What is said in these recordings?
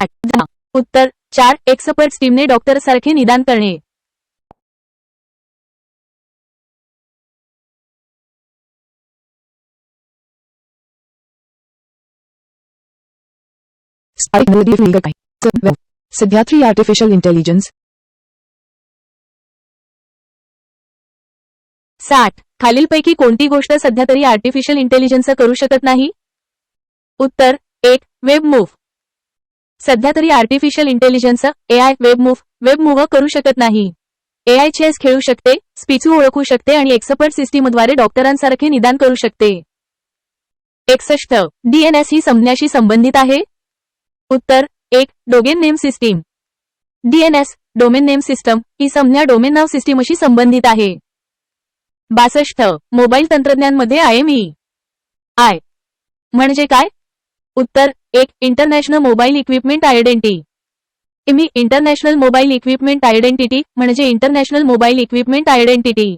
8 उत्तर 4 एक्सपर्ट्स टीमने डॉक्टर सारखे निदान करणे. सध्यातरी आर्टिफिशियल इंटेलिजन्स. 60 खालीलपैकी कोणती गोष्ट सध्या तरी आर्टिफिशियल इंटेलिजन्स करू शकत नाही. उत्तर 1 वेब मूव्ह. सध्या तरी artificial intelligence AI web move करू शकत नाही. एआय चेस खेळू शकते, स्पीचू ओळखू शकते आणि एक्सपर्ट सिस्टीमद्वारे डॉक्टरांसारखे निदान करू शकते. 61 डीएनएस ही संज्ञाशी संबंधित आहे. उत्तर 1 domain name system. DNS domain name system ही संज्ञा डोमेन नाव सिस्टीमशी संबंधित आहे. 62 मोबाईल तंत्रज्ञानमध्ये आय म्हणजे काय. उत्तर 1 international mobile equipment identity. International mobile equipment identity म्हणजे इंटरनॅशनल मोबाईल इक्विपमेंट आयडेंटिटी.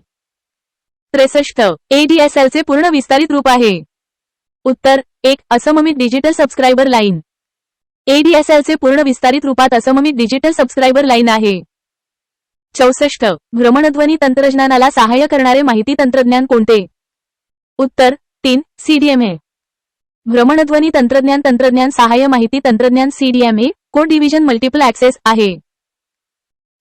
63 एडीएसएलचे पूर्ण विस्तारित रूप आहे. उत्तर 1 असममित डिजिटल सबस्क्रायबर लाईन. एडीएसएलचे पूर्ण विस्तारित रूपात असममित डिजिटल सबस्क्रायबर लाईन आहे. 64 भ्रमणध्वनी तंत्रज्ञानाला सहाय्य करणारे माहिती तंत्रज्ञान कोणते. उत्तर 3 सीडीएमए. भ्रमणध्वनी तंत्रज्ञान सहाय्य माहिती तंत्रज्ञान CDMA code division multiple access आहे.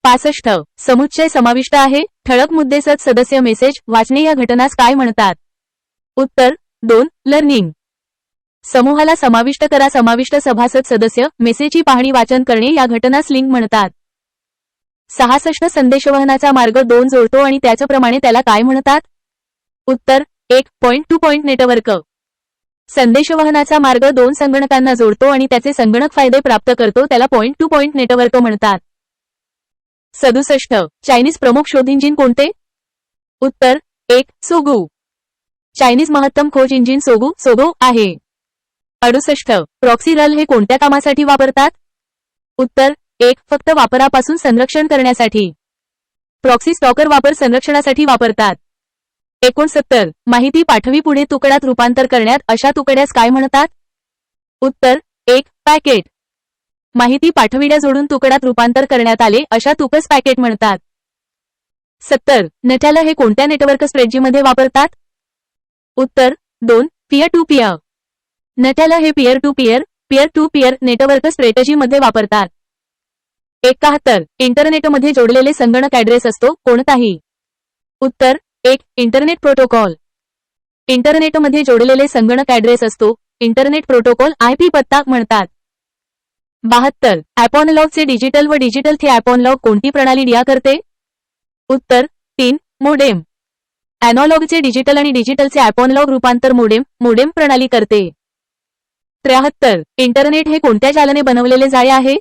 65 समुच्चय समाविष्ट आहे. ठळक मुद्देसह सदस्य मेसेज वाचणे या घटनास काय म्हणतात. उत्तर 2 लर्निंग. समूहाला समाविष्ट करा. समाविष्ट सभासद सदस्य मेसेजची पाहणी वाचन करणे या घटनास लिंक म्हणतात. 66 संदेशवहनाचा मार्ग 2 जोडतो आणि त्याचप्रमाणे त्याला काय म्हणतात. उत्तर 1 पॉइंट टू पॉइंट नेटवर्क. संदेशवहनाचा मार्ग 2 संगणकांना जोडतो आणि त्याचे संगणक फायदे प्राप्त करतो त्याला पॉइंट टू पॉइंट नेटवर्क म्हणतात. 67 चायनीज प्रमुख शोध इंजिन कोणते. उत्तर 1 सोगू. चायनीज महत्तम खोज इंजिन सोगू आहे. 68 प्रॉक्सी रल हे कोणत्या कामासाठी वापरतात. उत्तर 1 फक्त वापरापासून संरक्षण करण्यासाठी. प्रॉक्सी स्टॉकर वापर संरक्षणासाठी वापरतात. 69 माहिती पाठवी पुढे तुकड्यात रूपांतर करण्यात अशा तुकड्यास काय म्हणतात. उत्तर 1 पॅकेट. माहिती पाठविड्या जोडून तुकड्यात रूपांतर करण्यात आले अशा तुकस पॅकेट म्हणतात. 70 नटॅला हे कोणत्या नेटवर्क स्ट्रॅटेजीमध्ये वापरतात. उत्तर 2 पीअर टू पीअर. नटॅला हे पीअर टू पीअर नेटवर्क स्ट्रॅटेजीमध्ये वापरतात. 71 इंटरनेटमध्ये जोडलेले संगणक ऍड्रेस असतो कोणताही. उत्तर 1 इंटरनेट प्रोटोकॉल. इंटरनेटमध्ये जोडलेले संगणक ऍड्रेस असतो इंटरनेट प्रोटोकॉल आयपी पत्ता म्हणतात. 72 ॲपॉनलॉगचे डिजिटल व डिजिटल थे ॲपॉनलॉग कोणती प्रणाली डिया करते. उत्तर 3 मोडेम. अॅनॉलॉगचे डिजिटल आणि डिजिटलचे ॲपॉनलॉग रूपांतर मोडेम प्रणाली करते. 73 इंटरनेट हे कोणत्या जालाने बनवलेले जाळे आहे.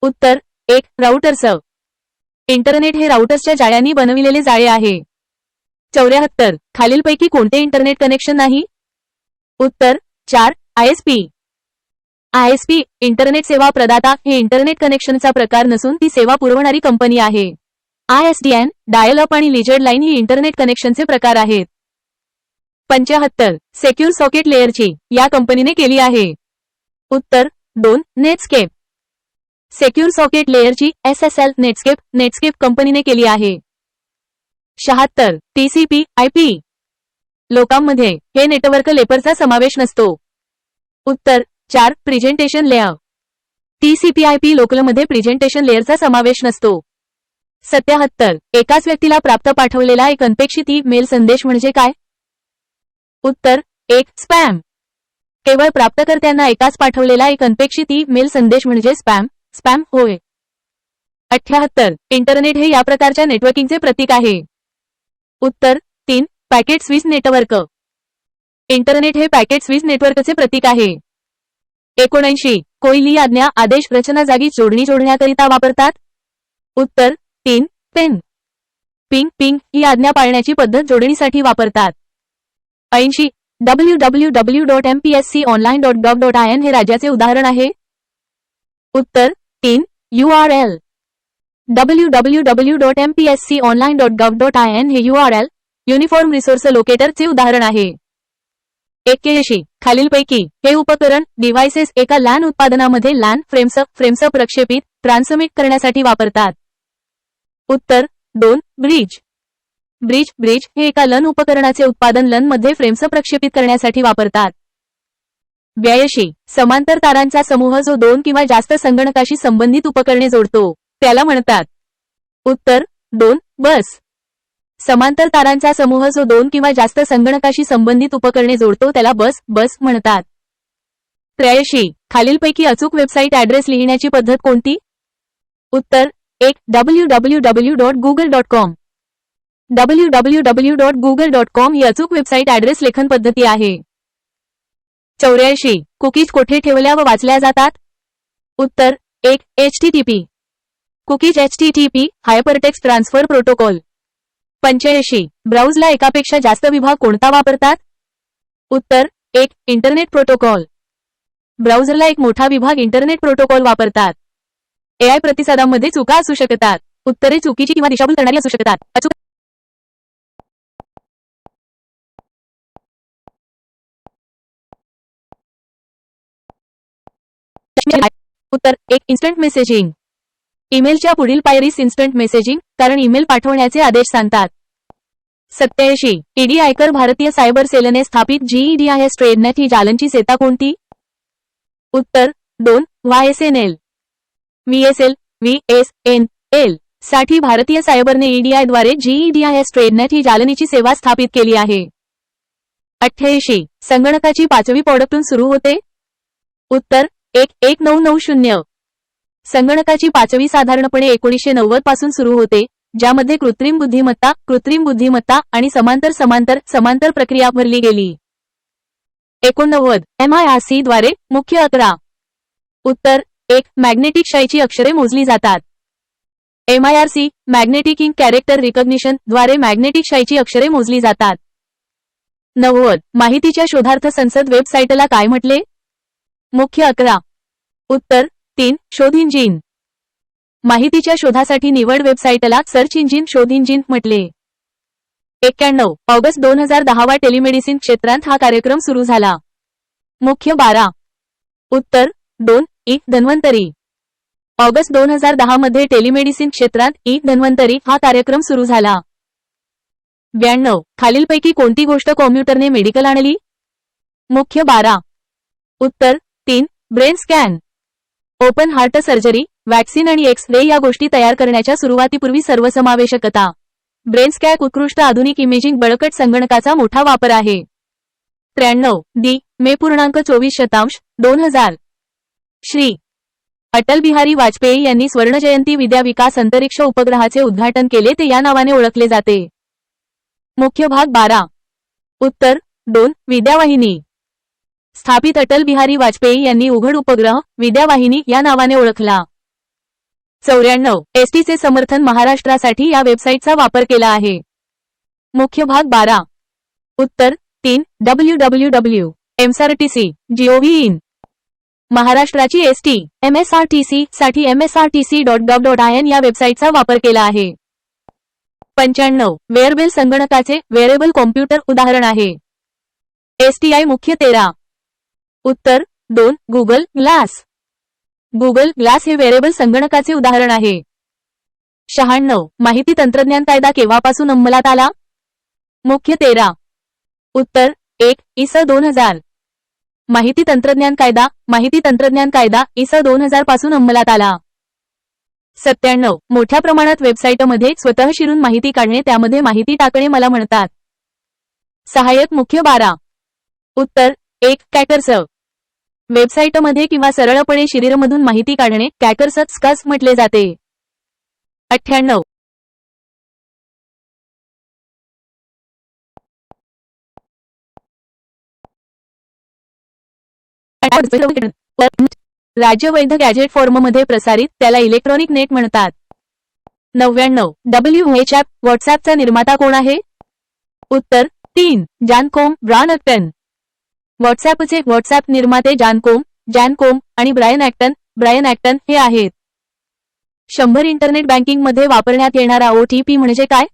उत्तर 1 राउटर्स. इंटरनेट हे राउटर्सच्या जाळ्यांनी बनविलेले जाळे आहे. 74 खालीलपैकी कोणते इंटरनेट कनेक्शन नाही. उत्तर 4 आयएसपी इंटरनेट सेवा प्रदाता हे इंटरनेट कनेक्शनचा प्रकार नसून ती सेवा पुरवणारी कंपनी आहे. आयएसडीएन डायल अप आणि लिजेड लाईन ही इंटरनेट कनेक्शनचे प्रकार आहेत. 75 सेक्युर सॉकेट लेअरची या कंपनीने केली आहे. उत्तर 2 नेटस्केप. सेक्युर सॉकेट लेअरची एसएसएल नेटस्केप कंपनीने केली आहे. 76 टीसीपी आयपी. लोकांमध्ये हे नेटवर्क लेपरचा समावेश नसतो. उत्तर 4 प्रेझेंटेशन लेयर. टीसीपी आयपी लोकलमध्ये प्रेझेंटेशन लेयरचा समावेश नसतो. 77 एकाच व्यक्तीला प्राप्त पाठवलेला एक अनपेक्षित मेल संदेश म्हणजे काय. उत्तर 1 स्पॅम. केवळ प्राप्तकर्त्यांना एकाच पाठवलेला एक अनपेक्षित मेल संदेश म्हणजे स्पॅम होय. 78 इंटरनेट हे या प्रकारच्या नेटवर्किंगचे प्रतीक आहे. उत्तर 3 पॅकेट स्विच नेटवर्क. इंटरनेट हे पॅकेट स्विच नेटवर्कचे प्रतीक आहे. 79 कोयली आज्ञा आदेश रचना जागी जोडणी जोडण्याकरिता वापरतात. उत्तर 3 पेन. पिंग ही आज्ञा पाळण्याची पद्धत जोडणीसाठी वापरतात. 80 www.mpsconline.gov.in हे राज्याचे उदाहरण आहे. उत्तर 3 URL. www.mpsconline.gov.in हे URL युनिफॉर्म रिसोर्स लोकेटर चे उदाहरण आहे. 81 खालीलपैकी हे उपकरण डिव्हाइसेस एका लॅन उत्पादनामध्ये लॅन फ्रेम्स प्रक्षेपित ट्रान्समिट करण्यासाठी वापरतात. उत्तर 2 ब्रिज हे एका लन उपकरणाचे उत्पादन लन मध्ये फ्रेम्स प्रक्षेपित करण्यासाठी वापरतात. 82 समांतर तारांचा समूह जो 2 किंवा जास्त संगणकाशी संबंधित उपकरणे जोडतो त्याला म्हणतात. उत्तर 2 बस. समांतर तारांचा समूह जो 2 किंवा जास्त संगणकाशी संबंधित उपकरणे जोडतो त्याला बस म्हणतात. 83 खालीलपैकी अचूक वेबसाईट ऍड्रेस लिहिण्याची पद्धत कोणती? उत्तर 1 www.google.com. www.google.com ही अचूक वेबसाईट ऍड्रेस लेखन पद्धती आहे. 84 कुकीज कोठे ठेवल्या व वाचल्या जातात? उत्तर 1 HTTP. Cookies HTTP hypertext transfer protocol. 85 ब्राउझला एकापेक्षा जास्त विभाग कोणता वापरतात? उत्तर 1 इंटरनेट प्रोटोकॉल. ब्राउझरला एक मोठा विभाग इंटरनेट प्रोटोकॉल वापरतात. AI प्रतिसादांमध्ये चुका असू शकतात. उत्तरे चुकीची किंवा दिशाभूल करणारी असू शकतात. अचूक उत्तर 1 इन्स्टंट मेसेजिंग. ईमेलच्या पुढील पायरीस इन्स्टंट मेसेजिंग कारण ईमेल पाठवण्याचे आदेश सांगतात. 87 ईडी आयकर भारतीय सायबर सेलने स्थापित GEDIS ट्रेडनेट ही जालंची सेता कोणती? उत्तर 2 YSNL. VSNL साठी भारतीय सायबरने EDI द्वारे GEDIS ट्रेडनेट ही जालनीची सेवा स्थापित केली आहे. 88 संगणकाची 5वी पॉडक्टून सुरू होते? उत्तर 1990. संगणकाची 5वी साधारणपणे 1990 पासून सुरू होते, ज्यामध्ये कृत्रिम बुद्धिमत्ता आणि समांतर प्रक्रिया भरली गेली. 89 MIRC द्वारे मुख्य 11. उत्तर 1 मॅग्नेटिक शाईची अक्षरे मोजली जातात. MIRC magnetic ink character recognition द्वारे मॅग्नेटिक शाईची अक्षरे मोजली जातात. 90 माहितीच्या शोधार्थ संसद वेबसाईटला काय म्हटले? मुख्य 11. उत्तर 3 शोध इंजिन. माहितीच्या शोधासाठी निवड वेबसाईटला सर्च इंजिन शोध इंजिन म्हटले. 91 ऑगस्ट 2010 वा टेलिमेडिसिन क्षेत्रात हा कार्यक्रम सुरू झाला. मुख्य 12. उत्तर 2 ई धन्वंतरी. ऑगस्ट 2010 मध्ये टेलिमेडिसिन क्षेत्रात ई धन्वंतरी हा कार्यक्रम सुरू झाला. 92 खालीलपैकी कोणती गोष्ट कॉम्प्युटरने मेडिकल आणली? मुख्य 12. उत्तर 3 brain scan. Open heart surgery, vaccine आणि एक्स-रे या गोष्टी तयार करण्याच्या सुरुवातीपूर्वी सर्वसमावेशकता. ब्रेन स्कॅन उत्कृष्ट आधुनिक इमेजिंग बळकट संगणकाचा मोठा वापर आहे. 93 मे 24 2000 श्री अटल बिहारी वाजपेयी यांनी स्वर्णजयंती विद्या विकास अंतरिक्ष उपग्रहाचे उद्घाटन केले ते या नावाने ओळखले जाते. मुख्य भाग 12. उत्तर 2 विद्यावाहिनी. स्थापित अटल बिहारी वाजपेयी यांनी उघड उपग्रह विद्यावाहिनी या नावाने ओळखला. 94 एसटीचे समर्थन महाराष्ट्रासाठी या वेबसाईटचा वापर केला आहे. मुख्य भाग 12. उत्तर 3 www. MSRTC GOV-in. महाराष्ट्राची एसटी MSRTC साठी msrtc.gov.in या वेबसाईटचा वापर केला आहे. 95 वेअरबेल संगणकाचे वेअरेबल कॉम्प्युटर उदाहरण आहे. STI मुख्य 13. उत्तर 2 गुगल ग्लास. गुगल ग्लास हे वेअरेबल संगणकाचे उदाहरण आहे. 96 माहिती तंत्रज्ञान कायदा केव्हापासून अंमलात आला? मुख्य 13. उत्तर 1 IS 2000. माहिती तंत्रज्ञान कायदा IS 2000 पासून अंमलात आला. 97 मोठ्या प्रमाणात वेबसाईटमध्ये स्वतः शिरून माहिती काढणे त्यामध्ये माहिती टाकणे मला म्हणतात. सहाय्यक मुख्य 12. उत्तर 1 कॅकर्स. वेबसाईटमध्ये किंवा सरळपणे शिरीरमधून माहिती काढणे कॅकर्स म्हटले जाते. 98 राज्य वैध गॅजेट फॉर्ममध्ये प्रसारित त्याला इलेक्ट्रॉनिक नेट म्हणतात. 99 WH व्हॉट्सॲपचा निर्माता कोण आहे? उत्तर 3 जॉन ब्रायन ॲक्टन. व्हॉट्सॲपचे व्हॉट्सॲप निर्माते जॉन कोम आणि ब्रायन ॲक्टन हे आहेत. 100 इंटरनेट बँकिंगमध्ये वापरण्यात येणारा OTP म्हणजे काय?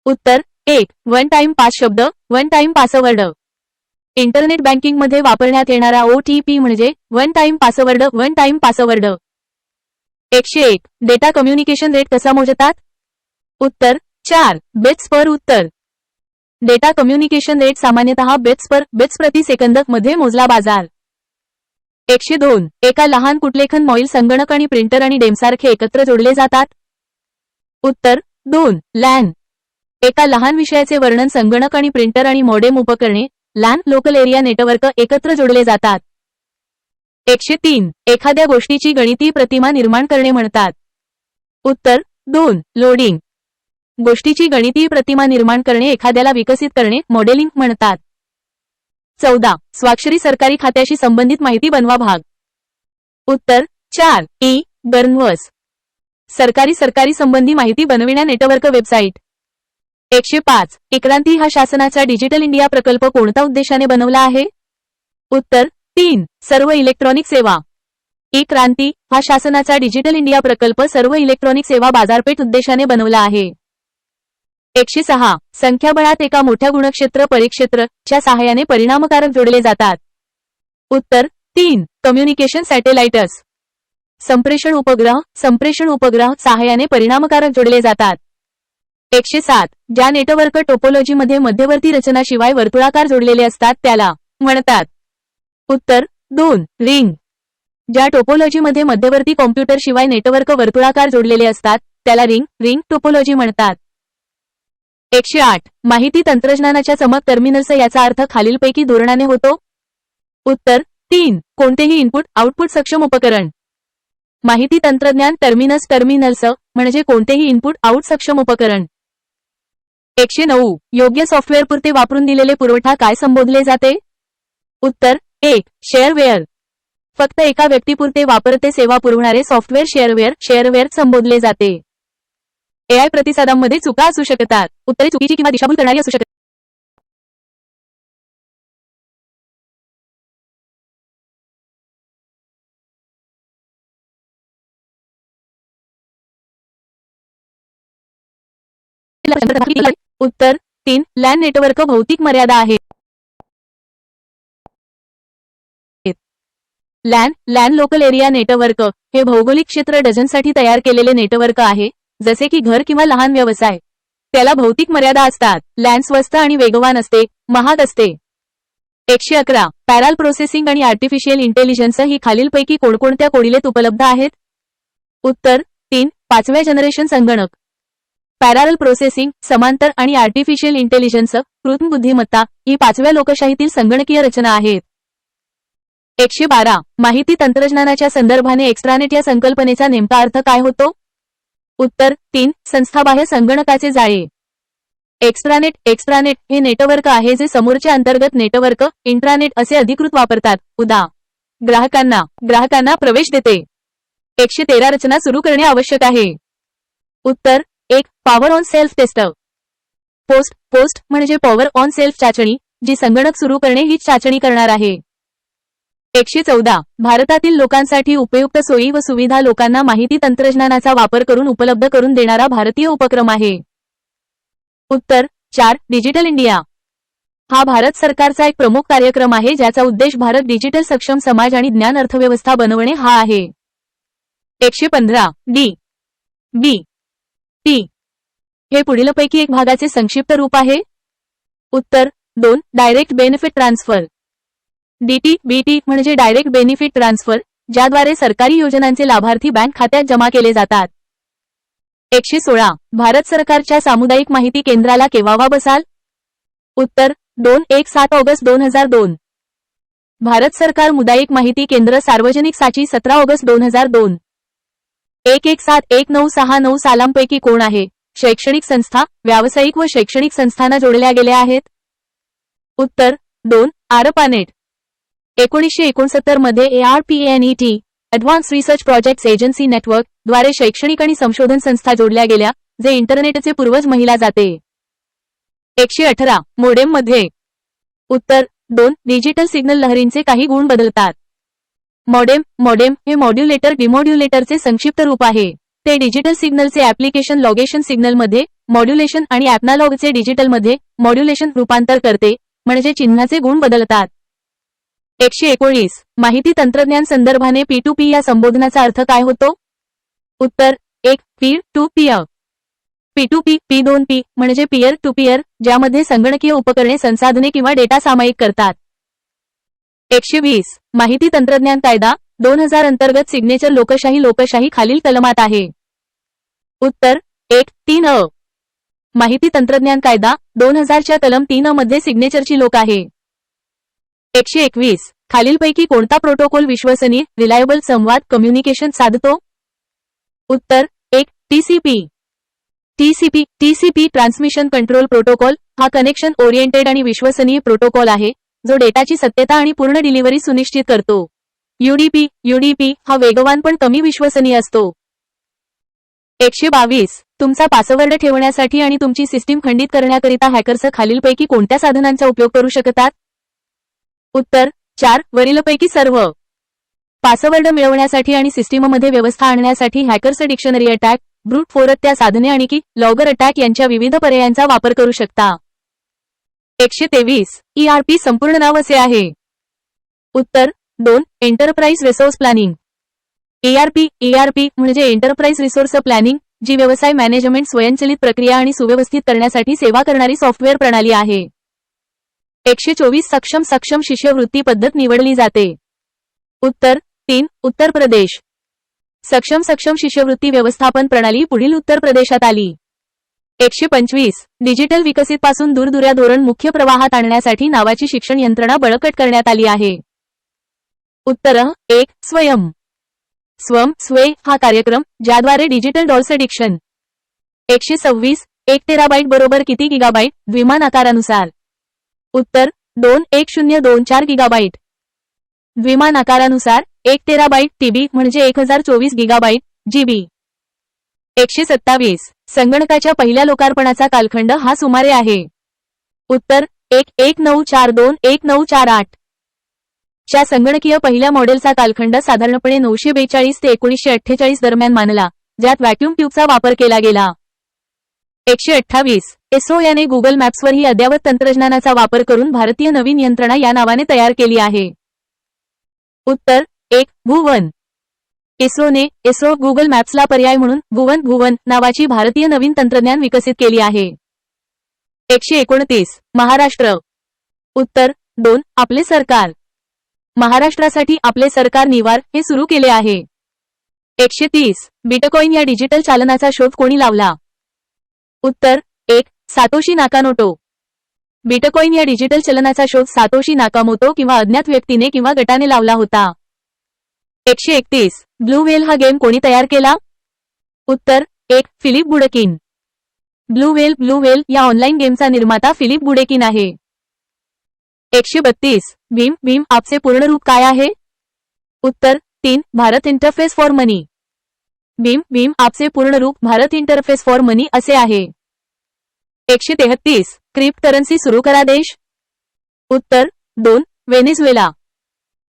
उत्तर 1 वन टाइम पास शब्द वन टाइम पासवर्ड. इंटरनेट बँकिंगमध्ये वापरण्यात येणारा OTP म्हणजे one time password. 101 data communication rate कसा मोजतात? उत्तर 4 बिट्स पर उत्तर. डेटा कम्युनिकेशन रेट सामान्यतः बिट्स प्रति सेकंद मध्ये मोजला बाजार. 102 एका लहान कुटलेखन मॉईल संगणक आणि प्रिंटर आणि डेमसारखे एकत्र जोडले जातात. उत्तर 2 लॅन. एका लहान विषयाचे वर्णन संगणक आणि प्रिंटर आणि मॉडेम उपकरणे लॅन लोकल एरिया नेटवर्क एकत्र जोडले जातात. 103 एखाद्या गोष्टीची गणिती प्रतिमा निर्माण करणे म्हणतात. उत्तर 2 लोडिंग. गोष्टीची गणितीय प्रतिमा निर्माण करणे एखाद्याला विकसित करणे मॉडेलिंग म्हणतात. 14 स्वाक्षरी सरकारी खात्याशी संबंधित माहिती बनवा भाग. उत्तर 4 गव्हर्नन्स. सरकारी संबंधी माहिती बनविण्या नेटवर्क वेबसाईट. 105 क्रांती हा शासनाचा डिजिटल इंडिया प्रकल्प कोणत्या उद्देशाने बनवला आहे? उत्तर 3 सर्व इलेक्ट्रॉनिक सेवा. क्रांती हा शासनाचा डिजिटल इंडिया प्रकल्प सर्व इलेक्ट्रॉनिक सेवा बाजारपेठ उद्देशाने बनवला आहे. 106 संख्याबळात एका मोठ्या गुणक्षेत्र परिक्षेत्र च्या सहाय्याने परिणामकारक जोडले जातात. उत्तर 3 कम्युनिकेशन सॅटेलाइट्स. संप्रेषण उपग्रह सहाय्याने परिणामकारक जोडले जातात. 107 ज्या नेटवर्क टोपोलॉजीमध्ये मध्यवर्ती रचनाशिवाय वर्तुळाकार जोडलेले असतात त्याला म्हणतात. उत्तर 2 रिंग. ज्या टोपोलॉजीमध्ये मध्यवर्ती कॉम्प्युटर शिवाय नेटवर्क वर्तुळाकार जोडलेले असतात त्याला रिंग टोपोलॉजी म्हणतात. 108 माहिती तंत्रज्ञानाच्या चमक टर्मिनल्स याचा अर्थ खालीलपैकी धोरणाने होतो. उत्तर 3 कोणतेही इनपुट आउटपुट सक्षम उपकरण. माहिती तंत्रज्ञान टर्मिनल्स म्हणजे कोणतेही इनपुट आउट सक्षम उपकरण. 109 योग्य सॉफ्टवेअर पुरते वापरून दिलेले पुरवठा काय संबोधले जाते? उत्तर 1 शेअरवेअर. फक्त एका व्यक्तीपुरते वापरते सेवा पुरवणारे सॉफ्टवेअर शेअरवेअर संबोधले जाते. AI प्रतिसादांमध्ये चुका असू शकतात. उत्तरे चुकीची किंवा दिशाभूल करणारी असू शकतात. उत्तर 3 लॅन नेटवर्क भौतिक मर्यादा आहेत. लॅन लोकल एरिया नेटवर्क हे भौगोलिक क्षेत्र डझनसाठी तयार केलेले नेटवर्क आहे, जसे की घर किंवा लहान व्यवसाय. त्याला भौतिक मर्यादा असतात. लॅन स्वस्त आणि वेगवान असते, महाग असते. 111 पॅरल प्रोसेसिंग आणि आर्टिफिशियल इंटेलिजन्स ही खालीलपैकी कोणकोणत्या कोडिलेत उपलब्ध आहेत? उत्तर 3 5व्या जनरेशन संगणक. पॅरल प्रोसेसिंग समांतर आणि आर्टिफिशियल इंटेलिजन्स कृत्रिम बुद्धिमत्ता ही 5व्या लोकशाहीतील संगणकीय रचना आहेत. 112 माहिती तंत्रज्ञानाच्या संदर्भाने एक्स्ट्रानेट या संकल्पनेचा नेमका अर्थ काय होतो? उत्तर 3 संस्थाबाह्य संगणकाचे जाळे. एक्स्ट्रानेट हे नेटवर्क आहे जे समोरचे अंतर्गत नेटवर्क इंट्रानेट असे अधिकृत वापरतात. उदा. ग्राहकांना प्रवेश देते. 113 रचना सुरू करणे आवश्यक आहे. उत्तर 1 power on self test. Post म्हणजे पॉवर ऑन सेल्फ चाचणी, जी संगणक सुरू करणे हीच चाचणी करणार आहे. 114 भारतातील लोकांसाठी उपयुक्त सोयी व सुविधा लोकांना माहिती तंत्रज्ञानाचा वापर करून उपलब्ध करून देणारा भारतीय उपक्रम आहे. उत्तर 4 डिजिटल इंडिया. हा भारत सरकारचा एक प्रमुख कार्यक्रम आहे ज्याचा उद्देश भारत डिजिटल सक्षम समाज आणि ज्ञान अर्थव्यवस्था बनवणे हा आहे. 115 टी हे पुढीलपैकी एक भागाचे संक्षिप्त रूप आहे. उत्तर 2 डायरेक्ट बेनिफिट ट्रान्सफर. बीटी म्हणजे डायरेक्ट बेनिफिट ट्रान्सफर, ज्याद्वारे सरकारी योजनांचे लाभार्थी बँक खात्यात जमा केले जातात. 116 भारत सरकारच्या सामुदायिक माहिती केंद्राला केव्हा बसाल? उत्तर 7 ऑगस्ट 2002. भारत सरकार मुदायिक माहिती केंद्र सार्वजनिक साची 17 ऑगस्ट 2002. 1171969 सालांपैकी कोण आहे? शैक्षणिक संस्था, व्यावसायिक व शैक्षणिक संस्थांना जोडल्या गेल्या आहेत. उत्तर 2 आरपानेट. 1969 मध्ये ARPANET advance research projects agency network द्वारे शैक्षणिक आणि संशोधन संस्था जोडल्या गेल्या, जे इंटरनेटचे पूर्वज महिला जाते. 118 मोडेम मध्ये. उत्तर 2 डिजिटल सिग्नल लहरींचे काही गुण बदलतात. मॉडेम हे मॉड्युलेटर डिमॉड्युलेटरचे संक्षिप्त रूप आहे. ते डिजिटल सिग्नलचे ऍप्लिकेशन लॉगेशन सिग्नलमध्ये मॉड्युलेशन आणि ॲनालॉगचे डिजिटलमध्ये मॉड्युलेशन रूपांतर करते. म्हणजे चिन्हाचे गुण बदलतात. 119 माहिती तंत्रज्ञान संदर्भाने P2P या संबोधनाचा अर्थ काय होतो? उत्तर 1 पीर टू पीअर. P2P P2P म्हणजे पीअर टू पीअर, ज्यामध्ये संगणकीय उपकरणे संसाधने किंवा डेटा सामायिक करतात. 120 माहिती तंत्रज्ञान कायदा 2000 अंतर्गत सिग्नेचर लोकशाही खालील कलमात आहे. उत्तर 1 3 अ. माहिती तंत्रज्ञान कायदा 2000 च्या कलम 3 मध्ये सिग्नेचरची लोक आहे. 121 खालीलपैकी कोणता प्रोटोकॉल विश्वसनीय रिलायबल संवाद कम्युनिकेशन साधतो? उत्तर 1 TCP ट्रान्समिशन कंट्रोल प्रोटोकॉल हा कनेक्शन ओरिएंटेड आणि विश्वसनीय प्रोटोकॉल आहे, जो डेटाची सत्यता आणि पूर्ण डिलिव्हरी सुनिश्चित करतो. UDP हा वेगवान पण कमी विश्वसनीय असतो. 122 तुमचा पासवर्ड ठेवण्यासाठी आणि तुमची सिस्टीम खंडित करण्याकरिता हॅकर्स खालीलपैकी कोणत्या साधनांचा उपयोग करू शकतात? उत्तर 4 वरीलपैकी सर्व. पासवर्ड मिळवण्यासाठी आणि सिस्टीममध्ये व्यवस्था आणण्यासाठी hackers dictionary attack, brute force त्या साधने आणि की लॉगर अटॅक यांच्या विविध पर्यायांचा वापर करू शकता. 123 ERP संपूर्ण नाव असे आहे. उत्तर 2 एंटरप्राइज रिसोर्स प्लॅनिंग. ERP म्हणजे एंटरप्राइज रिसोर्स प्लॅनिंग, जी व्यवसाय मॅनेजमेंट स्वयंचलित प्रक्रिया आणि सुव्यवस्थित करण्यासाठी सेवा करणारी सॉफ्टवेअर प्रणाली आहे. 124 सक्षम शिष्यवृत्ती पद्धत निवडली जाते. उत्तर 3 उत्तर प्रदेश. सक्षम शिष्यवृत्ती व्यवस्थापन प्रणाली पुढील उत्तर प्रदेशात आली. 125 डिजिटल विकसित पासून दूरदुऱ्या धोरण मुख्य प्रवाहात आणण्यासाठी नावाची शिक्षण यंत्रणा बळकट करण्यात आली आहे. उत्तर 1 स्वे हा कार्यक्रम, ज्याद्वारे डिजिटल डॉल्स डिक्शन. 126 1 टेराबाईट बरोबर किती गिगाबाईट द्विमान आकारानुसार? उत्तर 2 1024 गिगाबाईट. द्विमान आकारानुसार 1 टेराबाईट TB म्हणजे 1024 गिगाबाईट GB. 127 संगणकाच्या पहिल्या लोकार्पणाचा कालखंड हा सुमारे आहे. उत्तर 1 1942 1948. च्या संगणकीय पहिल्या मॉडेलचा कालखंड साधारणपणे 942 ते 1948 दरम्यान मानला, ज्यात व्हॅक्यूम ट्यूबचा वापर केला गेला. 128 इस्रो याने गुगल मॅप्सवर ही अद्ययावत तंत्रज्ञानाचा वापर करून भारतीय नवीन यंत्रणा या नावाने तयार केली आहे. उत्तर 1 भुवन. इस्रो गुगल मॅप्सला पर्याय म्हणून भुवन नावाची भारतीय नवीन तंत्रज्ञान विकसित केली आहे. 129 महाराष्ट्र. उत्तर 2 आपले सरकार. महाराष्ट्रासाठी आपले सरकार निवार हे सुरू केले आहे. 130 बिटकॉइन या डिजिटल चालनाचा शोध कोणी लावला? उत्तर 1 सातोशी नाकामोटो. बिटकॉइन या डिजिटल चलनाचा शोध सातोशी नाकामोटो किंवा अज्ञात व्यक्तीने किंवा गटाने लावला होता. 131 ब्लू व्हेल हा गेम कोणी तयार केला? उत्तर 1 फिलिप बुडेकिन. ब्लू व्हेल या ऑनलाईन गेमचा निर्माता फिलिप बुडेकिन आहे. 132 भीम आपचे पूर्ण रूप काय आहे? उत्तर 3 भारत इंटरफेस फॉर मनी. भीम आपचे पूर्ण रूप भारत इंटरफेस फॉर मनी असे आहे. 133 क्रिप्टोकरन्सी सुरू करा देश. उत्तर 2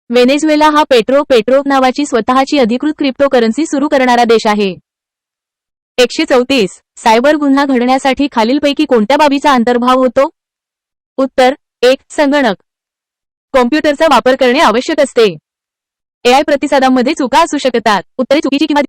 व्हेनेझुएला हा पेट्रो नावाची स्वतःची अधिकृत क्रिप्टोकरन्सी सुरू करणारा देश आहे. 134 सायबर गुन्हा घडण्यासाठी खालीलपैकी कोणत्या बाबीचा अंतर्भाव होतो? उत्तर 1 संगणक. कॉम्प्युटरचा वापर करणे आवश्यक असते. AI प्रतिसादांमध्ये चुका असू शकतात. उत्तरे चुकीची किंवा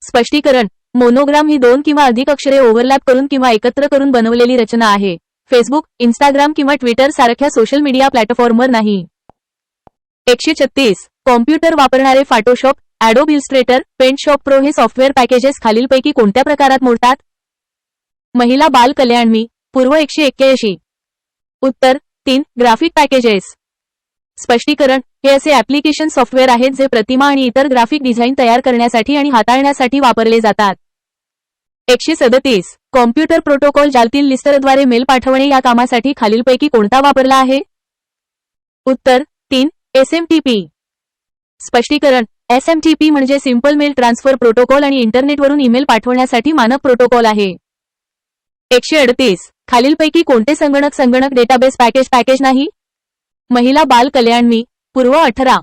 स्पष्टीकरण मोनोग्राम ही 2 किंवा अधिक अक्षरे ओव्हरलॅप करून किंवा एकत्र करून बनवलेली रचना आहे. फेसबुक, इंस्टाग्राम किंवा ट्विटर सारख्या सोशल मीडिया प्लॅटफॉर्मवर नाही. 136 कॉम्प्युटर वापरणारे Photoshop, Adobe Illustrator, paint shop pro हे सॉफ्टवेअर पॅकेजेस खालीलपैकी कोणत्या प्रकारात मोडतात? महिला बाल कल्याण पूर्व 181. उत्तर 3 ग्राफिक पॅकेजेस. स्पष्टीकरण हे असे ॲप्लिकेशन सॉफ्टवेअर आहेत जे प्रतिमा आणि इतर ग्राफिक डिझाईन तयार करण्यासाठी आणि हाताळण्यासाठी वापरले जातात. 137 कॉम्प्युटर प्रोटोकॉल जालतील लिस्टरद्वारे मेल पाठवणे या कामासाठी खालीलपैकी कोणता वापरला आहे? उत्तर 3 SMTP. स्पष्टीकरण SMTP म्हणजे सिंपल मेल ट्रान्सफर प्रोटोकॉल आणि इंटरनेटवरून ईमेल पाठवण्यासाठी मानक प्रोटोकॉल आहे. 138 खालीलपैकी कोणते संगणक डेटाबेस पॅकेज नाही? महिला बाल कल्याण पूर्व 18.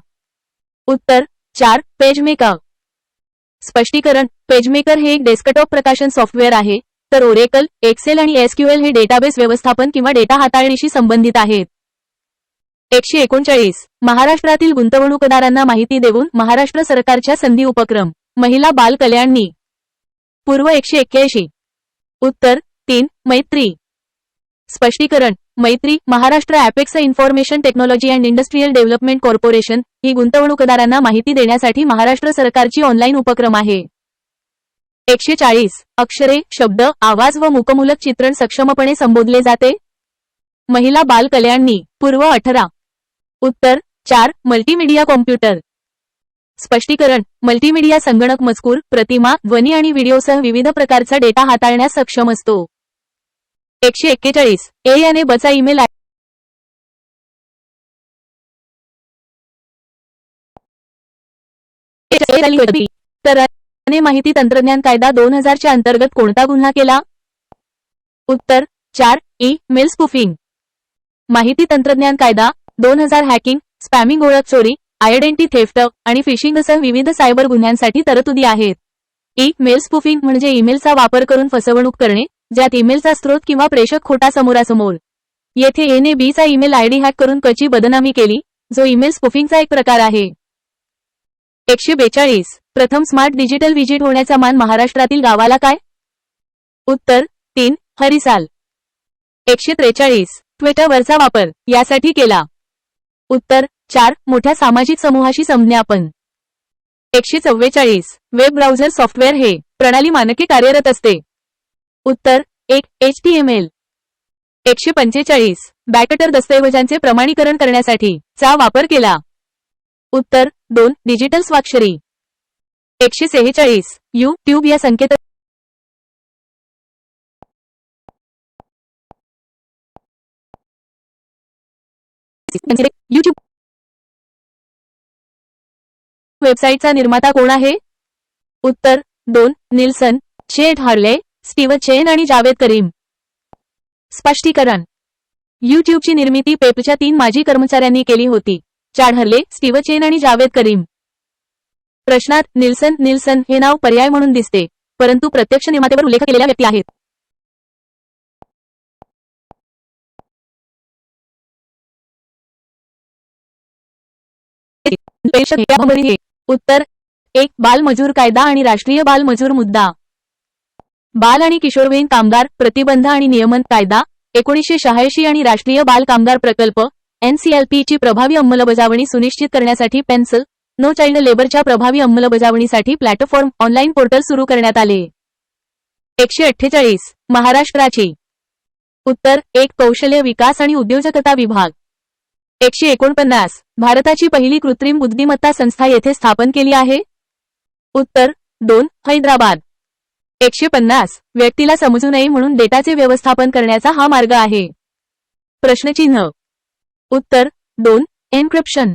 उत्तर 4. पेजमेकर. स्पष्टीकरण. पेजमेकर हे एक डेस्कटॉप प्रकाशन सॉफ्टवेअर आहे, तर ओरेकल, एक्सेल आणि एसक्यूएल हे डेटाबेस व्यवस्थापन किंवा डेटा हाताळणीशी संबंधित आहेत. 139. महाराष्ट्रातील गुंतवणूकदारांना माहिती देऊन महाराष्ट्र सरकारच्या संधी उपक्रम. महिला बाल कल्याण पूर्व 181. उत्तर 3. मैत्री. स्पष्टीकरण. Maitri Maharashtra apex information technology and industrial development corporation ही गुंतवणूकदारांना माहिती देण्यासाठी महाराष्ट्र सरकारची ऑनलाईन उपक्रम आहे. 140. अक्षरे, शब्द, आवाज व मूकमूलक चित्रण सक्षमपणे संबोधले जाते. महिला बाल कल्याण पूर्व 18. उत्तर 4. Multimedia computer. स्पष्टीकरण. मल्टीमीडिया संगणक मजकूर, प्रतिमा, ध्वनी आणि व्हिडिओसह विविध प्रकारचा डेटा हाताळण्यास सक्षम असतो. 141. याने बचा ईमेल तर माहिती तंत्रज्ञान कायदा 2000 च्या अंतर्गत कोणता गुन्हा केला? उत्तर 4. Mail spoofing. माहिती तंत्रज्ञान कायदा 2000 हॅकिंग, स्पॅमिंग, ओळख चोरी, आयडेंटिटी थेफ्ट आणि फिशिंगसह विविध सायबर गुन्ह्यांसाठी तरतुदी आहेत. मेल स्पूफिंग म्हणजे ईमेलचा वापर करून फसवणूक करणे, ज्यात ईमेलचा स्रोत किंवा प्रेषक खोटा समोरासमोर. येथे एने बीचा ईमेल आयडी हॅक करून कची बदनामी केली, जो ईमेल स्पूफिंगचा एक प्रकार आहे. 142. प्रथम स्मार्ट डिजिटल व्हिजिट होण्याचा मान महाराष्ट्रातील गावाला काय? उत्तर 3. हरिसाल. 143. ट्विटरवरचा वापर यासाठी केला. उत्तर 4. मोठ्या सामाजिक समूहाशी संज्ञापन. 144. वेब ब्राउझर सॉफ्टवेअर हे प्रणाली मानके कार्यरत असते. उत्तर 1. HTML. 145. बॅकटर दस्तऐवजांचे प्रमाणीकरण करण्यासाठी चा वापर केला. उत्तर 2. डिजिटल स्वाक्षरी. 146. YouTube या संकेत YouTube वेबसाईटचा निर्माता कोण आहे? उत्तर 2. निल्सन, चेट हार्ले, स्टीव्ह चेन आणि जावेद करीम. स्पष्टीकरण. YouTubeची निर्मिती पेपच्या 3 माजी कर्मचाऱ्यांनी केली होती, चॅड हर्ले, स्टीव्ह चेन आणि जावेद करीम. प्रश्नात निल्सन हे नाव पर्याय म्हणून दिसते, परंतु प्रत्यक्ष निर्मात्यावर उल्लेख केलेल्या व्यक्ती आहेत. उत्तर 1. बालमजूर कायदा आणि राष्ट्रीय बालमजूर मुद्दा. बाल आणि किशोरवयीन कामगार प्रतिबंध आणि नियमन कायदा 1986 आणि राष्ट्रीय बाल कामगार प्रकल्प NCLP ची प्रभावी अंमलबजावणी सुनिश्चित करण्यासाठी पेन्सिल नो चाइल्ड लेबरच्या प्रभावी अंमलबजावणीसाठी प्लॅटफॉर्म ऑनलाईन पोर्टल सुरू करण्यात आले. 148. महाराष्ट्राची. उत्तर 1. कौशल्य विकास आणि उद्योजकता विभाग. 149. भारताची पहिली कृत्रिम बुद्धिमत्ता संस्था येथे स्थापन केली आहे. उत्तर 2. हैदराबाद. 150. व्यक्तीला समजू नये म्हणून डेटाचे व्यवस्थापन करण्याचा हा मार्ग आहे. प्रश्नचिन्ह. उत्तर 2. एन्क्रिप्शन.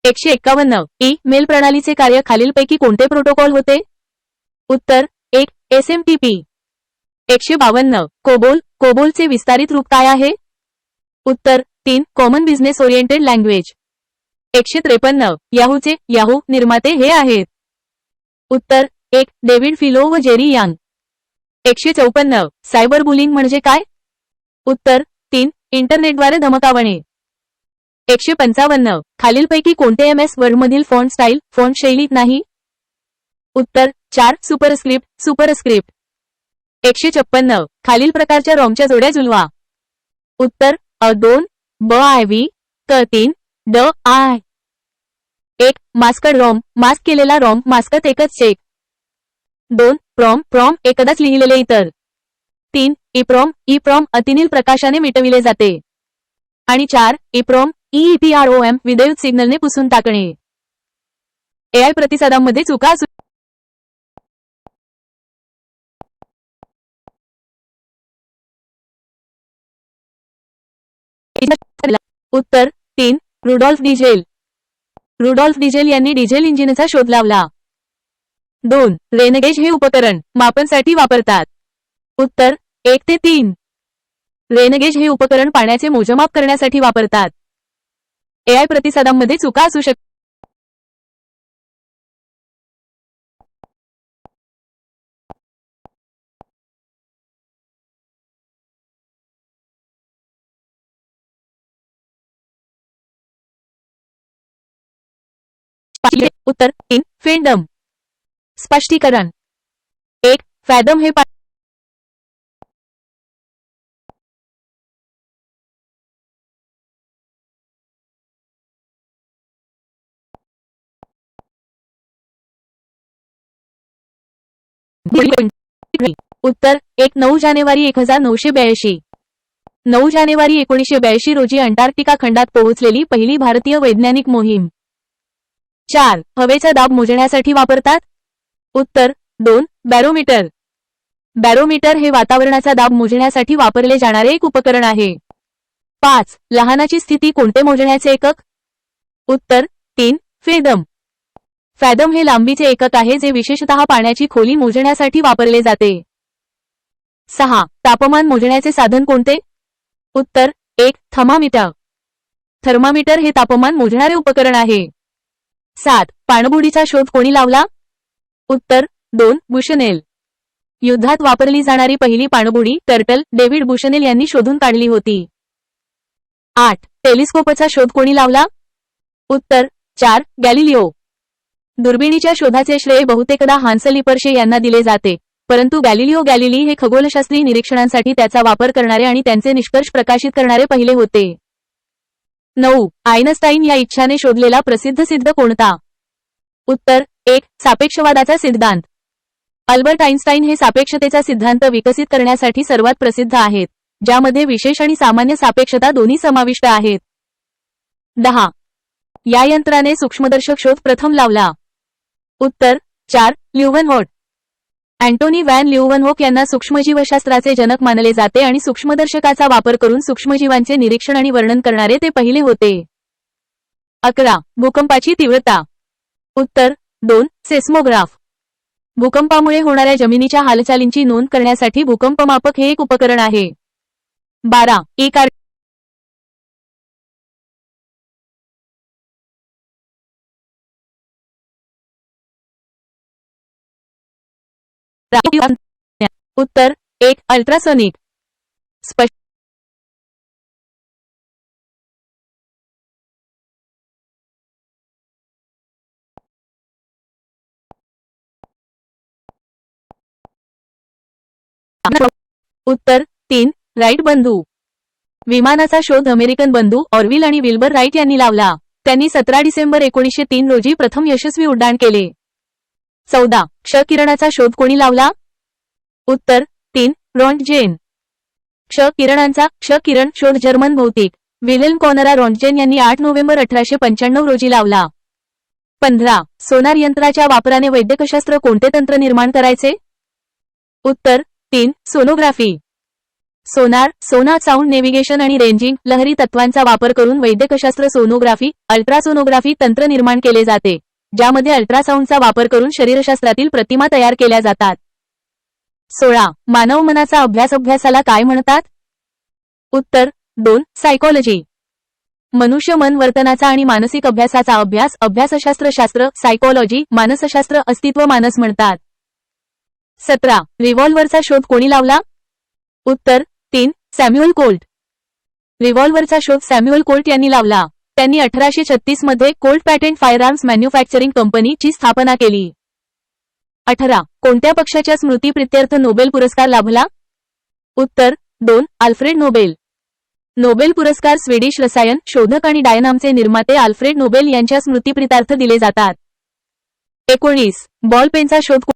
151. मेल प्रणालीचे कार्य खालीलपैकी कोणते प्रोटोकॉल होते? उत्तर 1. SMTP. 152. कोबोलचे विस्तारित रूप काय आहे? उत्तर 3. Common business oriented language. 153. Yahoo निर्माते हे आहेत. उत्तर 1. डेव्हिड फिलो व जेरी यांग. 154. सायबर बुलिंग म्हणजे काय? उत्तर 3. इंटरनेटद्वारे धमकावणे. 155. खालीलपैकी कोणते MS वर्डमधील फॉन्ट स्टाईल फॉन्ट शैलीत नाही? उत्तर 4. सुपरस्क्रिप्ट. 156. खालील प्रकारच्या रॉमच्या जोड्या जुळवा. उत्तर A2, BIV, T3, DI. 1. Masked ROM mask केलेला रॉम मास्कत एकच चेक. 2. प्रॉम एकदाच लिहिलेले इतर. 3. EPROM अतिनील प्रकाशाने मिटविले जाते. आणि 4. EEPROM विद्युत सिग्नलने पुसून टाकणे. AI प्रतिसादांमध्ये चुका असू. उत्तर 3. रुडॉल्फ डिझेल यांनी डिझेल इंजिनचा शोध लावला. 2. रेनगेज हे उपकरण मापनसाठी वापरतात. उत्तर 1 ते 3. रेनगेज हे उपकरण पाण्याचे मोजमाप करण्यासाठी वापरतात. एआय प्रतिसादांमध्ये चुका असू शकतात. उत्तर 3 फिल्डम. स्पष्टीकरण. 1 फॅदम हे उत्तर 1 9 जानेवारी 1982. 9 जानेवारी 1982 रोजी अंटार्क्टिका खंडात पोहोचलेली पहिली भारतीय वैज्ञानिक मोहीम. 4 हवेचा दाब मोजण्यासाठी वापरतात. उत्तर 2 बॅरोमीटर. बॅरोमीटर हे वातावरणाचा दाब मोजण्यासाठी वापरले जाणारे एक उपकरण आहे. 5 लहानाची स्थिती कोणते मोजण्याचे एकक. उत्तर 3 फेदम. फॅदम हे लांबीचे एकक आहे जे विशेषतः पाण्याची खोली मोजण्यासाठी वापरले जाते. 6 तापमान मोजण्याचे साधन कोणते. उत्तर 1 थर्मामीटर. थर्मामीटर हे तापमान मोजणारे उपकरण आहे. 7 पाणबुडीचा शोध कोणी लावला. उत्तर 2 बुशनेल. युद्धात वापरली जाणारी पहिली पाणबुडी टर्टल डेव्हिड बुशनेल यांनी शोधून काढली होती. 8 टेलिस्कोपचा शोध कोणी लावला. उत्तर 4 गॅलिलिओ. दुर्बिणीच्या शोधाचे श्रेय बहुतेकदा हान्स लिपर्शे यांना दिले जाते, परंतु गॅलिलिओ गॅलिली हे खगोलशास्त्रीय निरीक्षणांसाठी त्याचा वापर करणारे आणि त्यांचे निष्कर्ष प्रकाशित करणारे पहिले होते. 9 आइनस्टाईन या इच्छाने शोधलेला प्रसिद्ध सिद्ध कोणता. उत्तर 1 सापेक्षवादाचा सिद्धांत. अल्बर्ट आइन्स्टाईन हे सापेक्षतेचा सिद्धांत विकसित करण्यासाठी सर्वात प्रसिद्ध आहेत, ज्यामध्ये विशेष आणि सामान्य सापेक्षता दोन्ही समाविष्ट आहेत. 10 या यंत्राने सूक्ष्मदर्शक शोध प्रथम लावला. उत्तर 4 ल्युव्हनहोक. अँटोनी व्हॅन ल्युव्हनहोक यांना सूक्ष्मजीवशास्त्राचे जनक मानले जाते आणि सूक्ष्मदर्शकाचा वापर करून सूक्ष्मजीवांचे निरीक्षण आणि वर्णन करणारे ते पहिले होते. 11 भूकंपाची तीव्रता. उत्तर 2 सेस्मोग्राफ. भूकंपामुळे होणाऱ्या जमिनीच्या हालचालींची नोंद करण्यासाठी भूकंपमापक हे एक उपकरण आहे. 12 ई-कार्ड. उत्तर 1 अल्ट्रासोनिक. स्पष्ट. उत्तर 3 राईट बंधू. विमानाचा शोध अमेरिकन बंधू ऑर्व्हिल आणि विल्बर राईट यांनी लावला. त्यांनी 17 डिसेंबर 1903 रोजी प्रथम यशस्वी उड्डाण केले. 14 क्ष किरणाचा शोध कोणी लावला. उत्तर 3 रॉन्टजेन. क्ष किरणांचा क्ष किरण शोध जर्मन भौतिक विलेम कॉनरा रॉन्टजेन यांनी 8 नोव्हेंबर 1895 रोजी लावला. 15 सोनार यंत्राच्या वापराने वैद्यकशास्त्र कोणते तंत्र निर्माण करायचे. उत्तर 3 सोनोग्राफी. सोनार साऊंड नेव्हिगेशन आणि रेंजिंग लहरी तत्वांचा वापर करून वैद्यकशास्त्र सोनोग्राफी अल्ट्रासोनोग्राफी तंत्र निर्माण केले जाते, ज्यामध्ये अल्ट्रासाऊंडचा वापर करून शरीरशास्त्रातील प्रतिमा तयार केल्या जातात. 16 मानव मनाचा अभ्यास अभ्यासाला काय म्हणतात. उत्तर 2 सायकोलॉजी. मनुष्य मन वर्तनाचा आणि मानसिक अभ्यासाचा अभ्यास अभ्यासशास्त्र शास्त्र सायकोलॉजी मानसशास्त्र अस्तित्व मानस म्हणतात. 17 रिव्हॉल्व्हरचा शोध कोणी लावला. उत्तर 3 सॅम्युअल कोल्ट. रिव्हॉल्व्हरचा शोध सॅम्युअल कोल्ट यांनी लावला. त्यांनी 1836 मध्ये कोल्ट पॅटेंट फायरआर्म्स मॅन्युफॅक्चरिंग कंपनी ची स्थापना केली. 18 कोणत्या पक्षाच्या स्मृतीप्रित्यर्थ नोबेल पुरस्कार लाभला. उत्तर 2 आल्फ्रेड नोबेल. नोबेल पुरस्कार स्वीडिश रसायन शोधक आणि डायनामचे निर्माते आल्फ्रेड नोबेल यांच्या स्मृतीप्रित्यर्थ दिले जातात. 19 बॉल पेनचा शोध.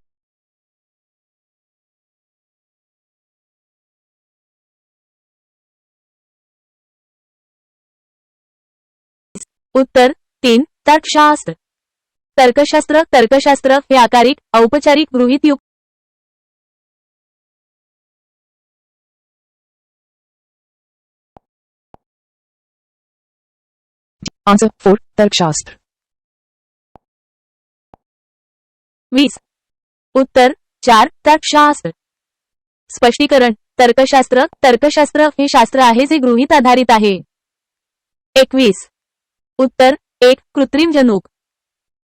उत्तर 3 तर्कशास्त्र. तर्कशास्त्र हे आकारिक औपचारिक गृहीतयुक्त Answer 4 तर्कशास्त्र. 20 उत्तर 4 तर्कशास्त्र. स्पष्टीकरण. तर्कशास्त्र हे शास्त्र आहे जे गृहीत आधारित आहे. 21 उत्तर 1 कृत्रिम जनुक.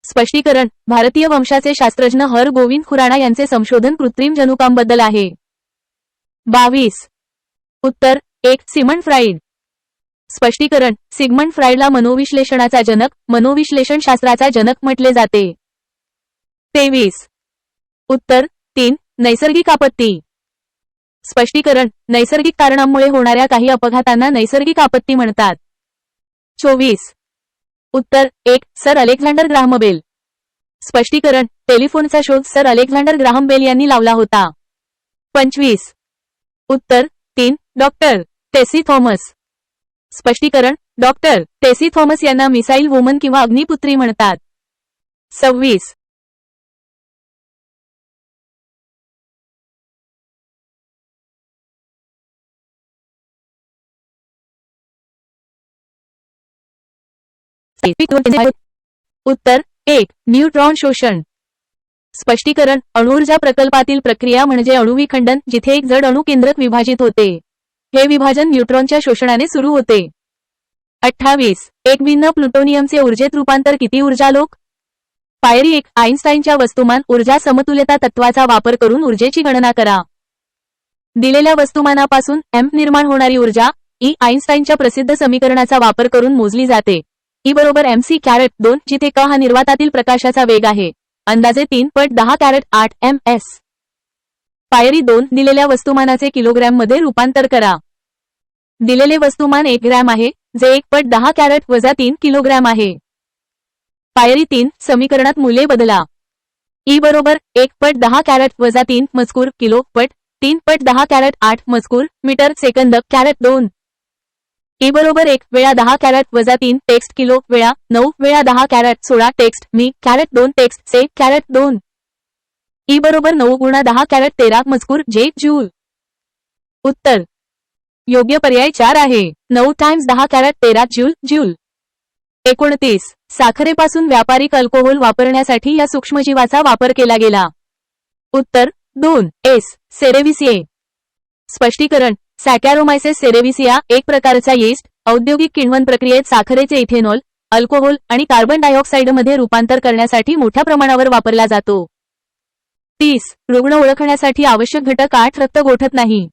स्पष्टीकरण भारतीय वंशाचे शास्त्रज्ञ हर गोविंद खुराना यांचे संशोधन कृत्रिम जनुकांबद्दल आहे. 22 उत्तर 1 सिगमंड फ्राईड. स्पष्टीकरण सिगमंड फ्राईडला मनोविश्लेषणाचा जनक, मनोविश्लेषण शास्त्राचा जनक म्हटले जाते. 23 उत्तर 3 नैसर्गिक आपत्ती. स्पष्टीकरण नैसर्गिक कारणांमुळे होणाऱ्या काही अपघातांना नैसर्गिक आपत्ती म्हणतात. 24 उत्तर 1 सर अलेक्झांडर ग्राहम बेल. स्पष्टीकरण टेलिफोनचा शोध सर अलेक्झांडर ग्राहम बेल यांनी लावला होता. 25 उत्तर 3 डॉक्टर टेसी थॉमस. स्पष्टीकरण डॉक्टर टेसी थॉमस यांना मिसाईल वुमन किंवा अग्निपुत्री म्हणतात. 26 उत्तर 1 न्यूट्रॉन शोषण. स्पष्टीकरण अणुऊर्जा प्रकल्पातील प्रक्रिया म्हणजे अणुविखंडन, जिथे एक जड अणु केंद्रक विभाजित होते. हे विभाजन न्यूट्रॉनच्या शोषणाने सुरू होते. 28 एक भिन्न प्लुटोनियमचे ऊर्जेत रूपांतर किती ऊर्जालोक. पायरी 1 आइन्स्टाईनच्या वस्तुमान ऊर्जा समतुल्यता तत्वाचा वापर करून ऊर्जेची गणना करा. दिलेल्या वस्तुमानापासून एम निर्माण होणारी ऊर्जा ई आइन्स्टाईनच्या प्रसिद्ध समीकरणाचा वापर करून मोजली जाते. ई बरोबर mc²2, जिथे क हा निर्वातातील प्रकाशाचा वेग आहे. अंदाजे 3 पट 10⁻8 ms. पायरी 2 दिलेल्या वस्तुमानाचे किलोग्रॅम मध्ये रूपांतर करा. दिलेले वस्तुमान 1 ग्रॅम आहे, जे 1 पट 10⁻³ किलोग्रॅम आहे. पायरी 3 समीकरणात मूल्ये बदला. ई बरोबर 1 पट 10⁻³ मजकूर किलो पट 3 पट 10⁻8 मजकूर मीटर सेकंद कॅरेट 2. ई बरोबर 1 वेळा 10⁻³ टेक्स्ट किलो वेळा 9 वेळा 10⁻16 टेक्स्ट मी कॅरेट 2 टेक्स्ट से कॅरेट 2. ई बरोबर 9 गुणा 10⁻13 मजकूर जे जूल. उत्तर योग्य पर्याय 4 आहे. 9 टाइम्स 10⁻13 जूल जूल. 29 साखरेपासून व्यापारिक अल्कोहोल वापरण्यासाठी या सूक्ष्मजीवाचा वापर केला गेला. उत्तर 2 एस सेरेविसिए. स्पष्टीकरण सॅकॅरोमायसेस सेरेविसिया एक प्रकारचा येस्ट औद्योगिक किण्वन प्रक्रियेत साखरेचे इथेनॉल, अल्कोहोल आणि कार्बन डायऑक्साईडमध्ये रूपांतर करण्यासाठी मोठ्या प्रमाणावर वापरला जातो. 30 रुग्ण ओळखण्यासाठी आवश्यक घटक 8 रक्त गोठत नाही.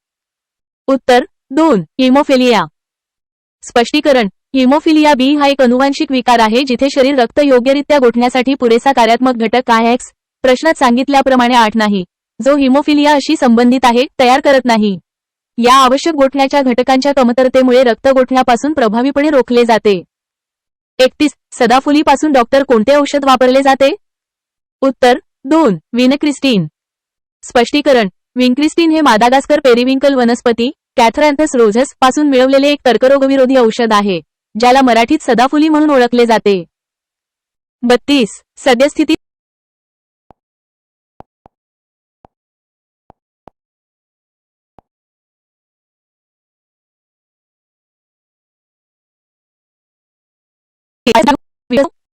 उत्तर 2 हिमोफिलिया. स्पष्टीकरण हिमोफिलिया बी हा एक अनुवांशिक विकार आहे, जिथे शरीर रक्त योग्यरित्या गोठण्यासाठी पुरेसा कार्यात्मक घटक IX प्रश्नात सांगितल्याप्रमाणे 8 नाही, जो हिमोफिलिया अशी संबंधित आहे, तयार करत नाही. या आवश्यक गोठण्याच्या घटकांच्या कमतरतेमुळे रक्त गोठण्यापासून प्रभावीपणे रोखले जाते. 31 सदाफुलीपासून डॉक्टर कोणते औषध वापरले जाते. उत्तर 2 विनक्रिस्टीन. स्पष्टीकरण विनक्रिस्टीन हे मादागास्कर पेरिविंकल वनस्पती कॅथरॅन्थस रोझस पासून मिळवलेले एक कर्करोगविरोधी औषध आहे, ज्याला मराठीत सदाफुली म्हणून ओळखले जाते. 32 सद्यस्थिती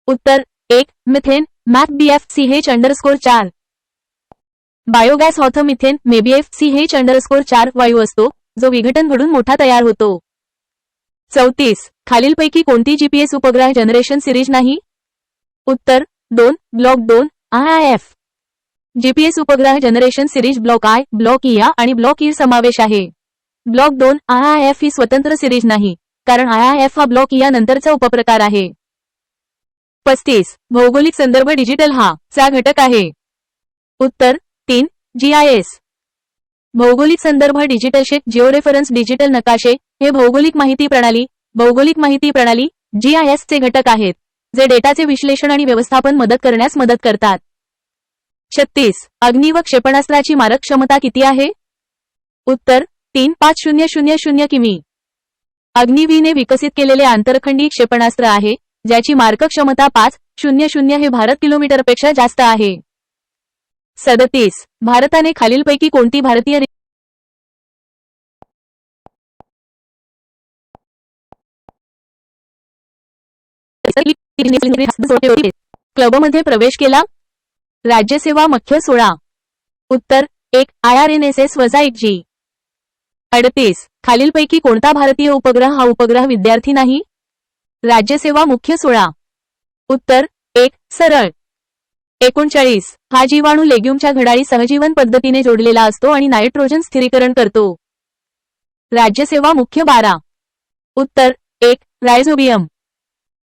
उत्तर 1 methane Mac BF-CH_4. Biogas ऑर्थोमिथेन MEBF-CH_4 वायू असतो, जो विघटन घडून मोठा तयार होतो. 34 खालीलपैकी कोणती जीपीएस उपग्रह जनरेशन सिरीज नाही. उत्तर 2 ब्लॉक 2 IIF. जीपीएस उपग्रह generation series block I, block IA आणि ब्लॉक E समावेश आहे. ब्लॉक 2 IIF ही स्वतंत्र सिरीज नाही, कारण IIF हा ब्लॉक IA नंतरचा उपप्रकार आहे. 35 भौगोलिक संदर्भ डिजिटल हा चा घटक आहे. उत्तर 3 GIS. भौगोलिक संदर्भ डिजिटल शेत जिओरेफरन्स डिजिटल नकाशे हे भौगोलिक माहिती प्रणाली GIS चे घटक आहेत, जे डेटाचे विश्लेषण आणि व्यवस्थापन मदत करण्यास मदत करतात. 36 अग्नि व क्षेपणास्त्राची मारक क्षमता किती आहे. उत्तर 35000 किमी. अग्निवीने विकसित केलेले आंतरखंडी क्षेपणास्त्र आहे, ज्याची मारक क्षमता 500 हे भारत किलोमीटरपेक्षा जास्त आहे. 37 भारताने खालीलपैकी कोणती भारतीय क्लबमध्ये प्रवेश केला. राज्यसेवा मुख्य सोहळा. उत्तर 1 IRNSS-1G. 38 खालीलपैकी कोणता भारतीय उपग्रह हा उपग्रह विद्यार्थी नाही. राज्यसेवा मुख्य सोळा. उत्तर 1. सरळ. 39. हा जीवाणू लेग्युमच्या घडाळी सहजीवन पद्धतीने जोडलेला असतो आणि नायट्रोजन स्थिरीकरण करतो. राज्यसेवा मुख्य 12. उत्तर 1. रायझोबियम.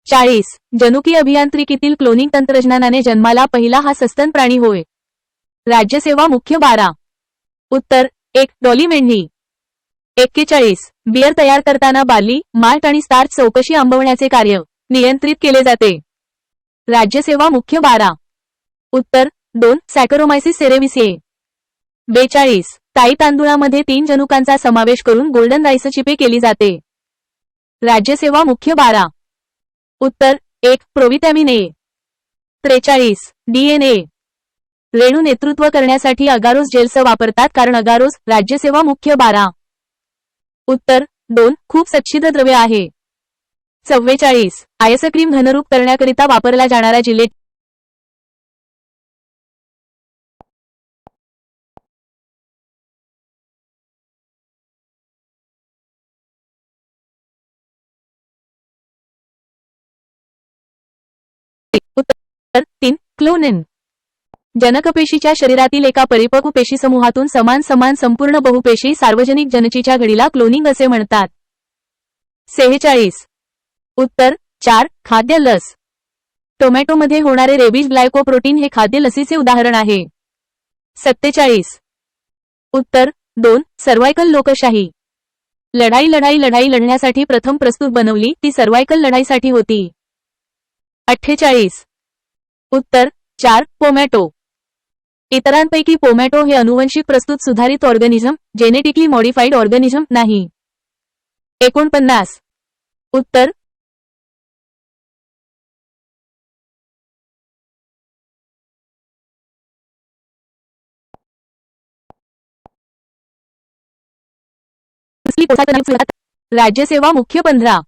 40. जनुकीय अभियांत्रिकीतील क्लोनिंग तंत्रज्ञानाने जन्माला पहिला हा सस्तन प्राणी होय. राज्यसेवा मुख्य 12. उत्तर 1. डॉली मेंढी. 41. बियर तयार करताना बार्ली, माल्ट आणि स्टार्च चौकशी आंबवण्याचे कार्य नियंत्रित केले जाते. राज्यसेवा मुख्य 12. उत्तर 2. सॅकरोमायसिस सेरेविसिए. 42. ताई तांदूळामध्ये 3 जनुकांचा समावेश करून गोल्डन राईस चिपे केली जाते. राज्यसेवा मुख्य 12. उत्तर 1. प्रोव्हिटॅमिन ए. 43. डीएनए रेणू नेतृत्व करण्यासाठी अगारोस जेल्स वापरतात कारण अगारोस. राज्यसेवा मुख्य 12. उत्तर 2. खूप सच्छिद्र द्रव्य आहे. 44. आईस्क्रीम घनरूप करण्याकरिता वापरला जाणारा जिलेट. उत्तर 3. क्लोनिन. जनकपेशीच्या शरीरातील एका परिपक्व पेशीसमूहातून समान संपूर्ण बहुपेशी सार्वजनिक जनचीच्या घडीला क्लोनिंग असे म्हणतात. 46. उत्तर 4. खाद्य लस. टोमॅटोमध्ये होणारे रेबीज ग्लायकोप्रोटीन हे खाद्य लसीचे उदाहरण आहे. 47. उत्तर 2. सर्व्हायकल लोकशाही. लढाई लढण्यासाठी प्रथम प्रस्तुत बनवली ती सर्व्हायकल लढाईसाठी होती. 48. उत्तर 4. पोमॅटो. इतरांपैकी पोमॅटो हे अनुवंशिक प्रस्तुत सुधारित ऑर्गॅनिझम, जेनेटिकली मॉडिफाईड ऑर्गॅनिझम नाही. 49. उत्तर राज्यसेवा मुख्य 15.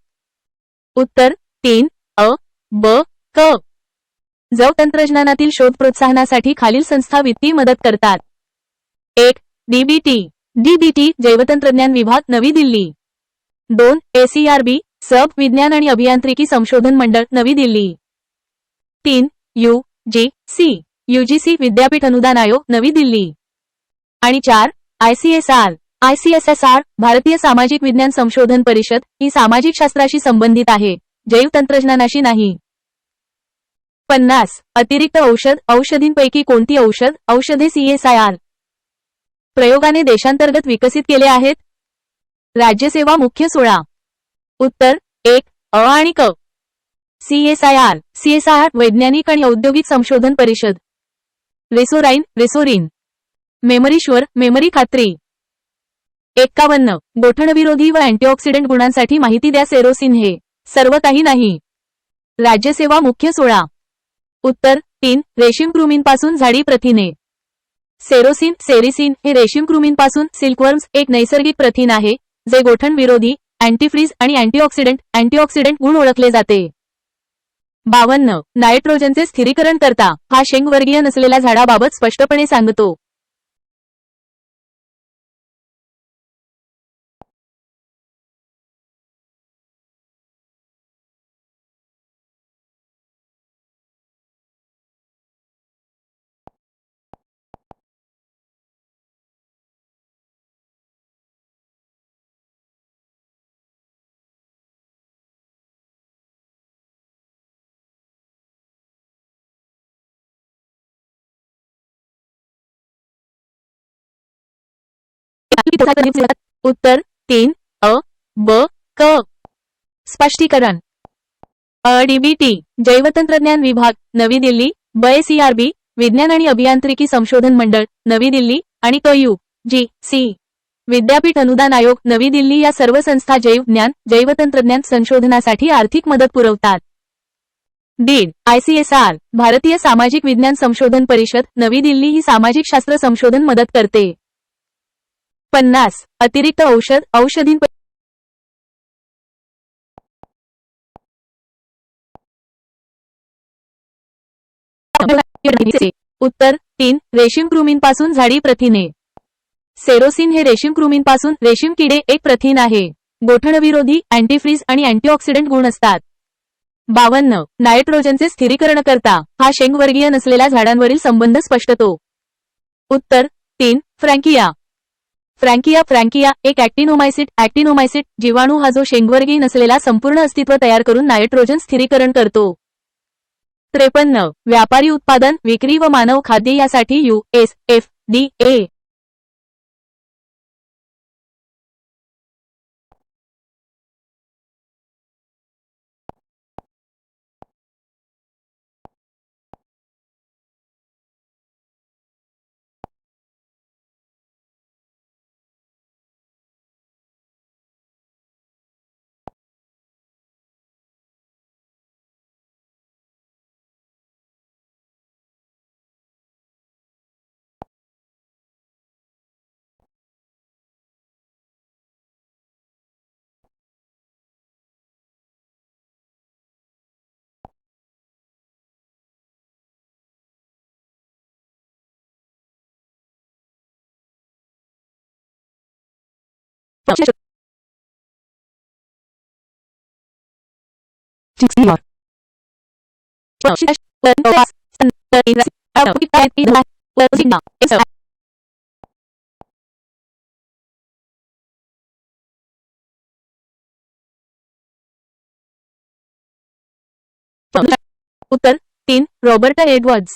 उत्तर 3. अ, ब, क. जैव तंत्रज्ञानातील शोध प्रोत्साहनासाठी खालील संस्था वित्तीय मदत करतात. 1. डीबीटी जैवतंत्रज्ञान विभाग, नवी दिल्ली. 2. ACRB सब विज्ञान आणि अभियांत्रिकी संशोधन मंडळ, नवी दिल्ली. 3. UGC विद्यापीठ अनुदान आयोग, नवी दिल्ली. आणि 4. ICSR भारतीय सामाजिक विज्ञान संशोधन परिषद, ही सामाजिक शास्त्राशी संबंधित आहे, जैव तंत्रज्ञानाशी नाही. 50. अतिरिक्त औषधींपैकी कोणती औषधे CSIR प्रयोगाने देशांतर्गत विकसित केले आहेत? राज्यसेवा मुख्य 16. उत्तर 1. अ आणि क. CSIR वैज्ञानिक आणि औद्योगिक संशोधन परिषद. रेसोरिन. मेमरी खात्री. 51. गोठणविरोधी व अँटीऑक्सिडंट गुणांसाठी माहिती द्या. सेरोसिन हे सर्व काही नाही. राज्यसेवा मुख्य 16. उत्तर 3. रेशीम कृमींपासून झाडी प्रथिने. सेरिसिन हे रेशीम कृमींपासून सिल्कवर्म्स एक नैसर्गिक प्रथिन आहे, जे गोठण विरोधी, अँटीफ्रीज आणि अँटीऑक्सिडंट गुण ओळखले जाते. 52. नायट्रोजनचे स्थिरीकरण करता. हा शेंगवर्गीय नसलेल्या झाडाबाबत स्पष्टपणे सांगतो. उत्तर 3. अ, ब, क. स्पष्टीकरण. डीबीटी जैवतंत्रज्ञान विभाग, नवी दिल्ली. ACRB विज्ञान आणि अभियांत्रिकी संशोधन मंडळ, नवी दिल्ली. आणि UGC विद्यापीठ अनुदान आयोग, नवी दिल्ली या सर्व संस्था जैवतंत्रज्ञान संशोधनासाठी आर्थिक मदत पुरवतात. ICSR भारतीय सामाजिक विज्ञान संशोधन परिषद, नवी दिल्ली ही सामाजिक शास्त्र संशोधन मदत करते. 50. अतिरिक्त औषधींपैकी उत्तर 3. रेशीम कृमींपासून झाडी प्रथिने. सेरोसिन हे रेशीम कृमींपासून रेशीम किडे एक प्रथिन आहे. गोठणविरोधी, अँटीफ्रीज आणि अँटीऑक्सिडंट गुण असतात. 52 नायट्रोजनचे स्थिरीकरण करता हा शेंगवर्गीय नसलेल्या झाडांवरील संबंध स्पष्टतो. उत्तर 3 फ्रँकिया. फ्रँकिया एक ऍक्टिनोमायसिट जीवाणू हा जो शेंगवर्गीय नसलेला संपूर्ण अस्तित्व तयार करून नायट्रोजन स्थिरीकरण करतो. 53 व्यापारी उत्पादन, विक्री व मानव खाद्य यासाठी USFDA. उत्तर 3 रॉबर्ट एडवर्ड्स.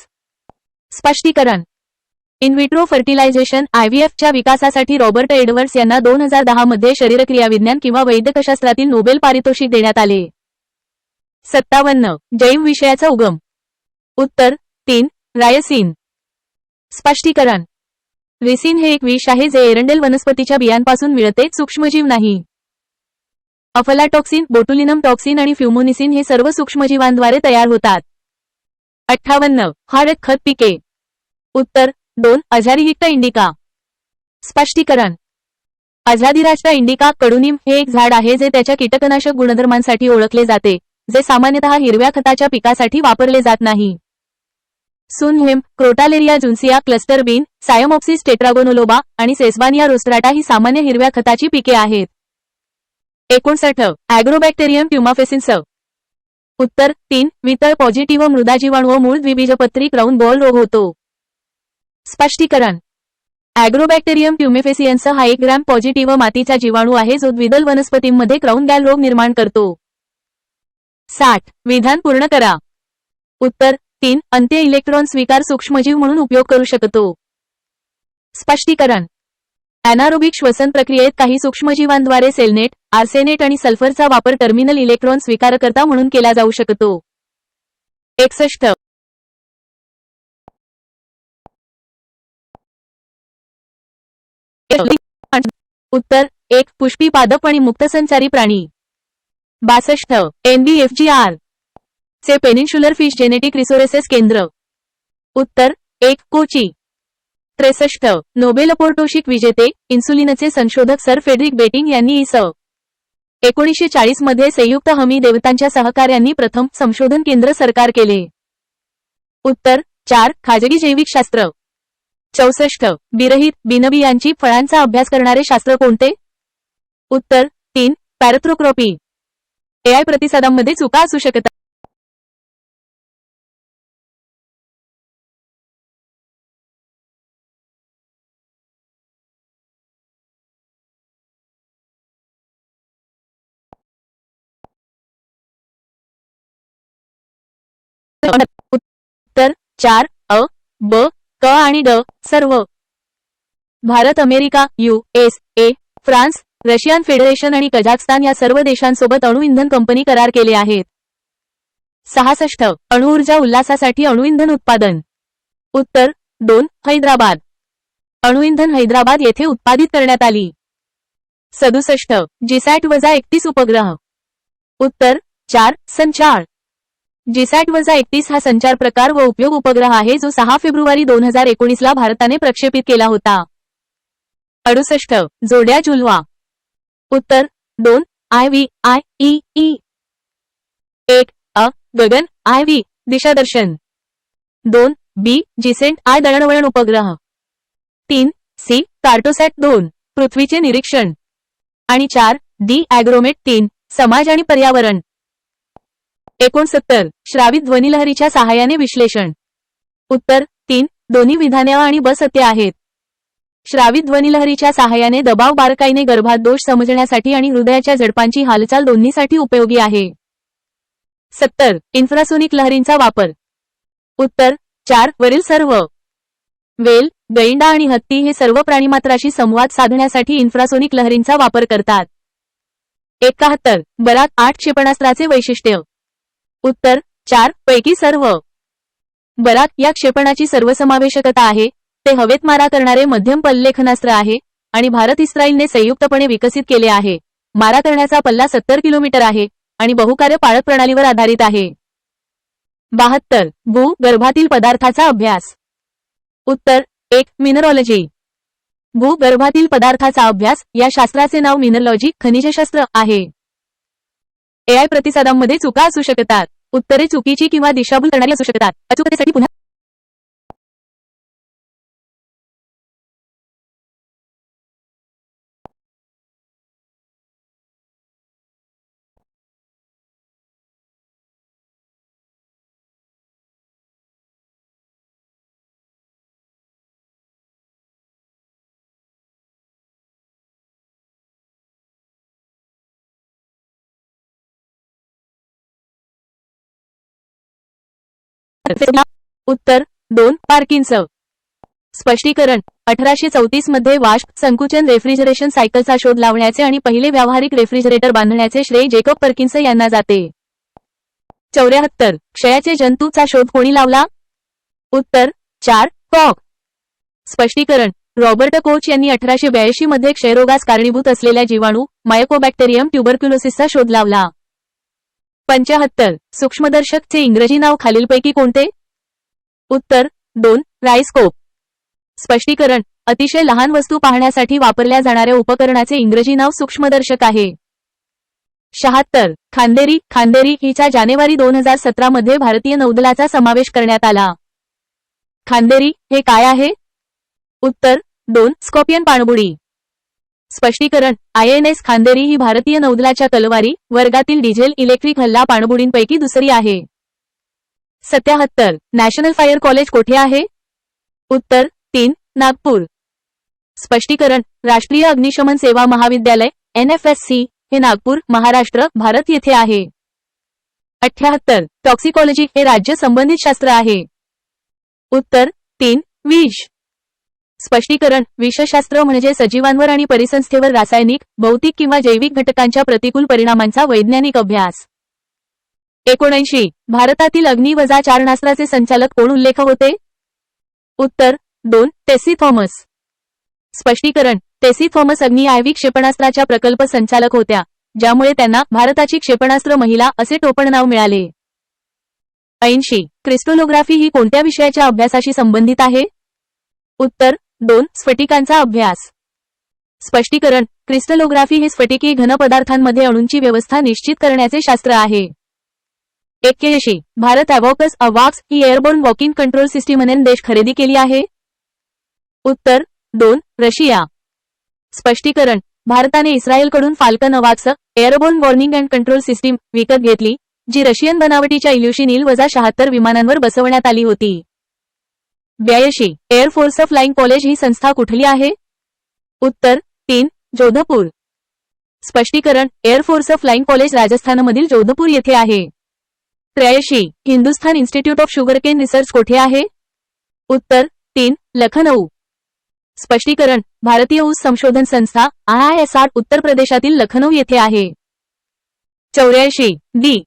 स्पष्टीकरण. इन विट्रो फर्टिलायझेशन IVFच्या विकासासाठी रॉबर्ट एडवर्ड्स यांना 2010 मध्ये शरीरक्रियाविज्ञान किंवा वैद्यकशास्त्रातील नोबेल पारितोषिक देण्यात आले. 57 जैव विषयाचा उगम. उत्तर 3 रायसिन. स्पष्टीकरण. रिसिन हे एक विष आहे जे एरंडेल वनस्पतीच्या बियांपासून मिळते, सूक्ष्मजीव नाही. अफलाटॉक्सिन, बोटुलिनम टॉक्सिन आणि फ्युमोनिसिन हे सर्व सूक्ष्मजीवांद्वारे तयार होतात. 58 हळद खत पिके. उत्तर 2 अझाडिराक्टा इंडिका. स्पष्टीकरण. अझाडिराक्टा इंडिका कडुनिम हे एक झाड आहे जे त्याच्या कीटकनाशक गुणधर्मांसाठी ओळखले जाते, जे सामान्यतः हिरव्या खताच्या पिकासाठी वापरले जात नाही. सुनहेम, क्रोटालेरिया जुन्सिया, क्लस्टर बीन, सायमॉप्सिस टेट्रागोनोलोबा आणि सेस्वानिया रोस्ट्राटा ही सामान्य हिरव्या खताची पिके आहेत. 59 ॲग्रोबॅक्टेरियम ट्युमाफेसिन्स. उत्तर 3 वितळ पॉझिटिव्ह मृदा जीवाणू व मूळ द्विबीजपत्री क्राउन बॉल रोग होतो. स्पष्टीकरण. ॲग्रोबॅक्टेरियम ट्युमेफेसियन्स हा 1 ग्रॅम पॉझिटिव्ह मातीचा जीवाणू आहे जो द्विदल वनस्पतींमध्ये क्राउन गॅल रोग निर्माण करतो. 60 विधान पूर्ण करा. उत्तर 3 अंत्य इलेक्ट्रॉन स्वीकार सूक्ष्मजीव म्हणून उपयोग करू शकतो. स्पष्टीकरण. ॲनारोबिक श्वसन प्रक्रियेत काही सूक्ष्मजीवांद्वारे सेलनेट, आर्सेनेट आणि सल्फरचा वापर टर्मिनल इलेक्ट्रॉन स्वीकारकर्ता म्हणून केला जाऊ शकतो. 61 उत्तर 1 पुष्पी पादप आणि मुक्तसंचारी प्राणी. 62 NBFGR चे पेनिन्शुलर फिश जेनेटिक रिसोर्सेस केंद्र. उत्तर 1 कोची. 63 नोबेल पारितोषिक विजेते, इन्सुलिनचे संशोधक सर फ्रेडरिक बेटिंग यांनी इ.स. 1940 मध्ये संयुक्त हमी देवतांच्या सहकार्यांनी प्रथम संशोधन केंद्र सरकार केले. उत्तर 4 खाजगी जैविकशास्त्र. 64 बिरहित, बिनबियांची फळांचा अभ्यास करणारे शास्त्र कोणते? उत्तर 3 पॅरथ्रोक्रॉपी. AI प्रतिसादांमध्ये चुका असू शकतात. उत्तर 4 अ, ब, क आणि ड सर्व. Bharat, America, USA, France, Russian federation आणि कझाकस्तान या सर्व देशांसोबत अणुइंधन कंपनी करार केले आहेत. 66 अणुऊर्जा उल्हासासाठी अणुइंधन उत्पादन. उत्तर 2 हैदराबाद. अणुइंधन हैदराबाद येथे उत्पादित करण्यात आली. 67 GSAT-31 उपग्रह. उत्तर 4 संचार. GSAT-31 हा संचार प्रकार व उपयोग उपग्रह आहे जो 6 फेब्रुवारी 2019 ला भारताने प्रक्षेपित केला होता. 68 जोड्या जुलवा. उत्तर 2 IVIEE. 1 अ गगन IV दिशादर्शन. 2 बी जिसेंट आय दळणवळण उपग्रह. 3 सी कार्टोसॅट 2 पृथ्वीचे निरीक्षण. आणि 4 डी ॲग्रोमेट 3 समाज आणि पर्यावरण. 69 श्रावित ध्वनिलहरीच्या सहाय्याने विश्लेषण. उत्तर 3 दोन्ही विधाने अ आणि ब सत्य आहेत. श्रावित ध्वनिलहरीच्या सहाय्याने दबाव बारकाईने गर्भात दोष समजण्यासाठी आणि हृदयाच्या झडपांची हालचाल दोन्हीसाठी उपयोगी आहे. 70 इन्फ्रासोनिक लहरींचा वापर. उत्तर 4 वरील सर्व. वेल, गैंडा आणि हत्ती हे सर्व प्राणीमात्राशी संवाद साधण्यासाठी इन्फ्रासोनिक लहरींचा वापर करतात. 71 बराक 8 क्षेपणास्त्राचे वैशिष्ट्य. उत्तर 4 पैकी सर्व. बराक या क्षेपणाची सर्वसमावेशकता आहे. ते हवेत मारा करणारे मध्यम पल्लेखनास्त्र आहे आणि भारत इस्रायलने संयुक्तपणे विकसित केले आहे. मारा करण्याचा पल्ला 70 किलोमीटर आहे आणि बहुकार्य पाळत प्रणालीवर आधारित आहे. 72 भू गर्भातील पदार्थाचा अभ्यास. उत्तर 1 मिनरॉलॉजी. भूगर्भातील पदार्थाचा अभ्यास या शास्त्राचे नाव मिनरॉलॉजी खनिजशास्त्र आहे. एआय प्रतिसादांमध्ये चुका असू शकतात. उत्तरे चुकीची किंवा दिशाभूल करणारी असू शकतात. अचूकतेसाठी पुन्हा उत्तर 2 पार्किन्सन. स्पष्टीकरण 1834 मध्ये वाष्प संकुचन रेफ्रिजरेशन सायकलचा शोध लावण्याचे आणि पहिले व्यावहारिक रेफ्रिजरेटर बांधण्याचे श्रेय जेकब पर्किन्स यांना जाते. 74 क्षयाचे जंतूचा शोध कोणी लावला. उत्तर 4 कॉक. स्पष्टीकरण रॉबर्ट कोच यांनी 1882 मध्ये क्षयरोगास कारणीभूत असलेल्या जीवाणू मायकोबॅक्टेरियम ट्युबरक्युलोसिसचा शोध लावला. 75 सूक्ष्मदर्शकचे इंग्रजी नाव खालीलपैकी कोणते. उत्तर 2 राइस्कोप. स्पष्टीकरण अतिशय लहान वस्तू पाहण्यासाठी वापरल्या जाणाऱ्या उपकरणाचे इंग्रजी नाव सूक्ष्मदर्शक आहे. 76 खांदेरी. खांदेरी हिच्या जानेवारी 2017 मध्ये भारतीय नौदलाचा समावेश करण्यात आला. खांदेरी हे काय आहे. उत्तर 2 स्कॉर्पियन पाणबुडी. स्पष्टीकरण INS खांदेरी ही भारतीय नौदलाच्या तलवारी वर्गातील डिझेल इलेक्ट्रिक हल्ला पाणबुडींपैकी दुसरी आहे. 77 नॅशनल फायर कॉलेज कोठे आहे. उत्तर 3 नागपूर. स्पष्टीकरण राष्ट्रीय अग्निशमन सेवा महाविद्यालय NFSC हे नागपूर महाराष्ट्र भारत येथे आहे. 78 टॉक्सिकॉलॉजी हे राज्य संबंधित शास्त्र आहे. उत्तर 3 विष. स्पष्टीकरण विषशास्त्र म्हणजे सजीवांवर आणि परिसंस्थेवर रासायनिक भौतिक किंवा जैविक घटकांच्या प्रतिकूल परिणामांचा वैज्ञानिक अभ्यास. 79 भारतातील अग्नि-4 क्षेपणास्त्राचे संचालक कोण उल्लेख होते. उत्तर 2 टेसी थॉमस. स्पष्टीकरण टेसी थॉमस अग्नि-IV क्षेपणास्त्राच्या प्रकल्प संचालक होत्या ज्यामुळे त्यांना भारताची क्षेपणास्त्र महिला असे टोपण नाव मिळाले. 80 क्रिस्टलोग्राफी ही कोणत्या विषयाच्या अभ्यासाशी संबंधित आहे. उत्तर 2 स्फटिकांचा अभ्यास. स्पष्टीकरण क्रिस्टलोग्राफी हे स्फटिकी घन पदार्थांमध्ये अणूंची व्यवस्था निश्चित करण्याचे शास्त्र आहे. 81 भारत अवॉक्स ही एअरबोर्न वॉकिंग कंट्रोल सिस्टीम देश खरेदी केली आहे. उत्तर 2 रशिया. स्पष्टीकरण भारताने इस्रायलकडून फाल्कन अवॉक्स airborne warning and control system विकत घेतली जी रशियन बनावटीच्या इल्युशन Il-76 विमानांवर बसवण्यात आली होती. 82 एअर फोर्स फ्लाइंग कॉलेज ही संस्था कुठली आहे. उत्तर 3 जोधपूर. स्पष्टीकरण एअर फोर्स फ्लाइंग कॉलेज राजस्थानमधील जोधपूर येथे आहे. 83 Hindustan institute of sugarcane research कोठे आहे. उत्तर 3 लखनऊ. स्पष्टीकरण भारतीय ऊस संशोधन संस्था IISR उत्तर प्रदेशातील लखनऊ येथे आहे. 84 डी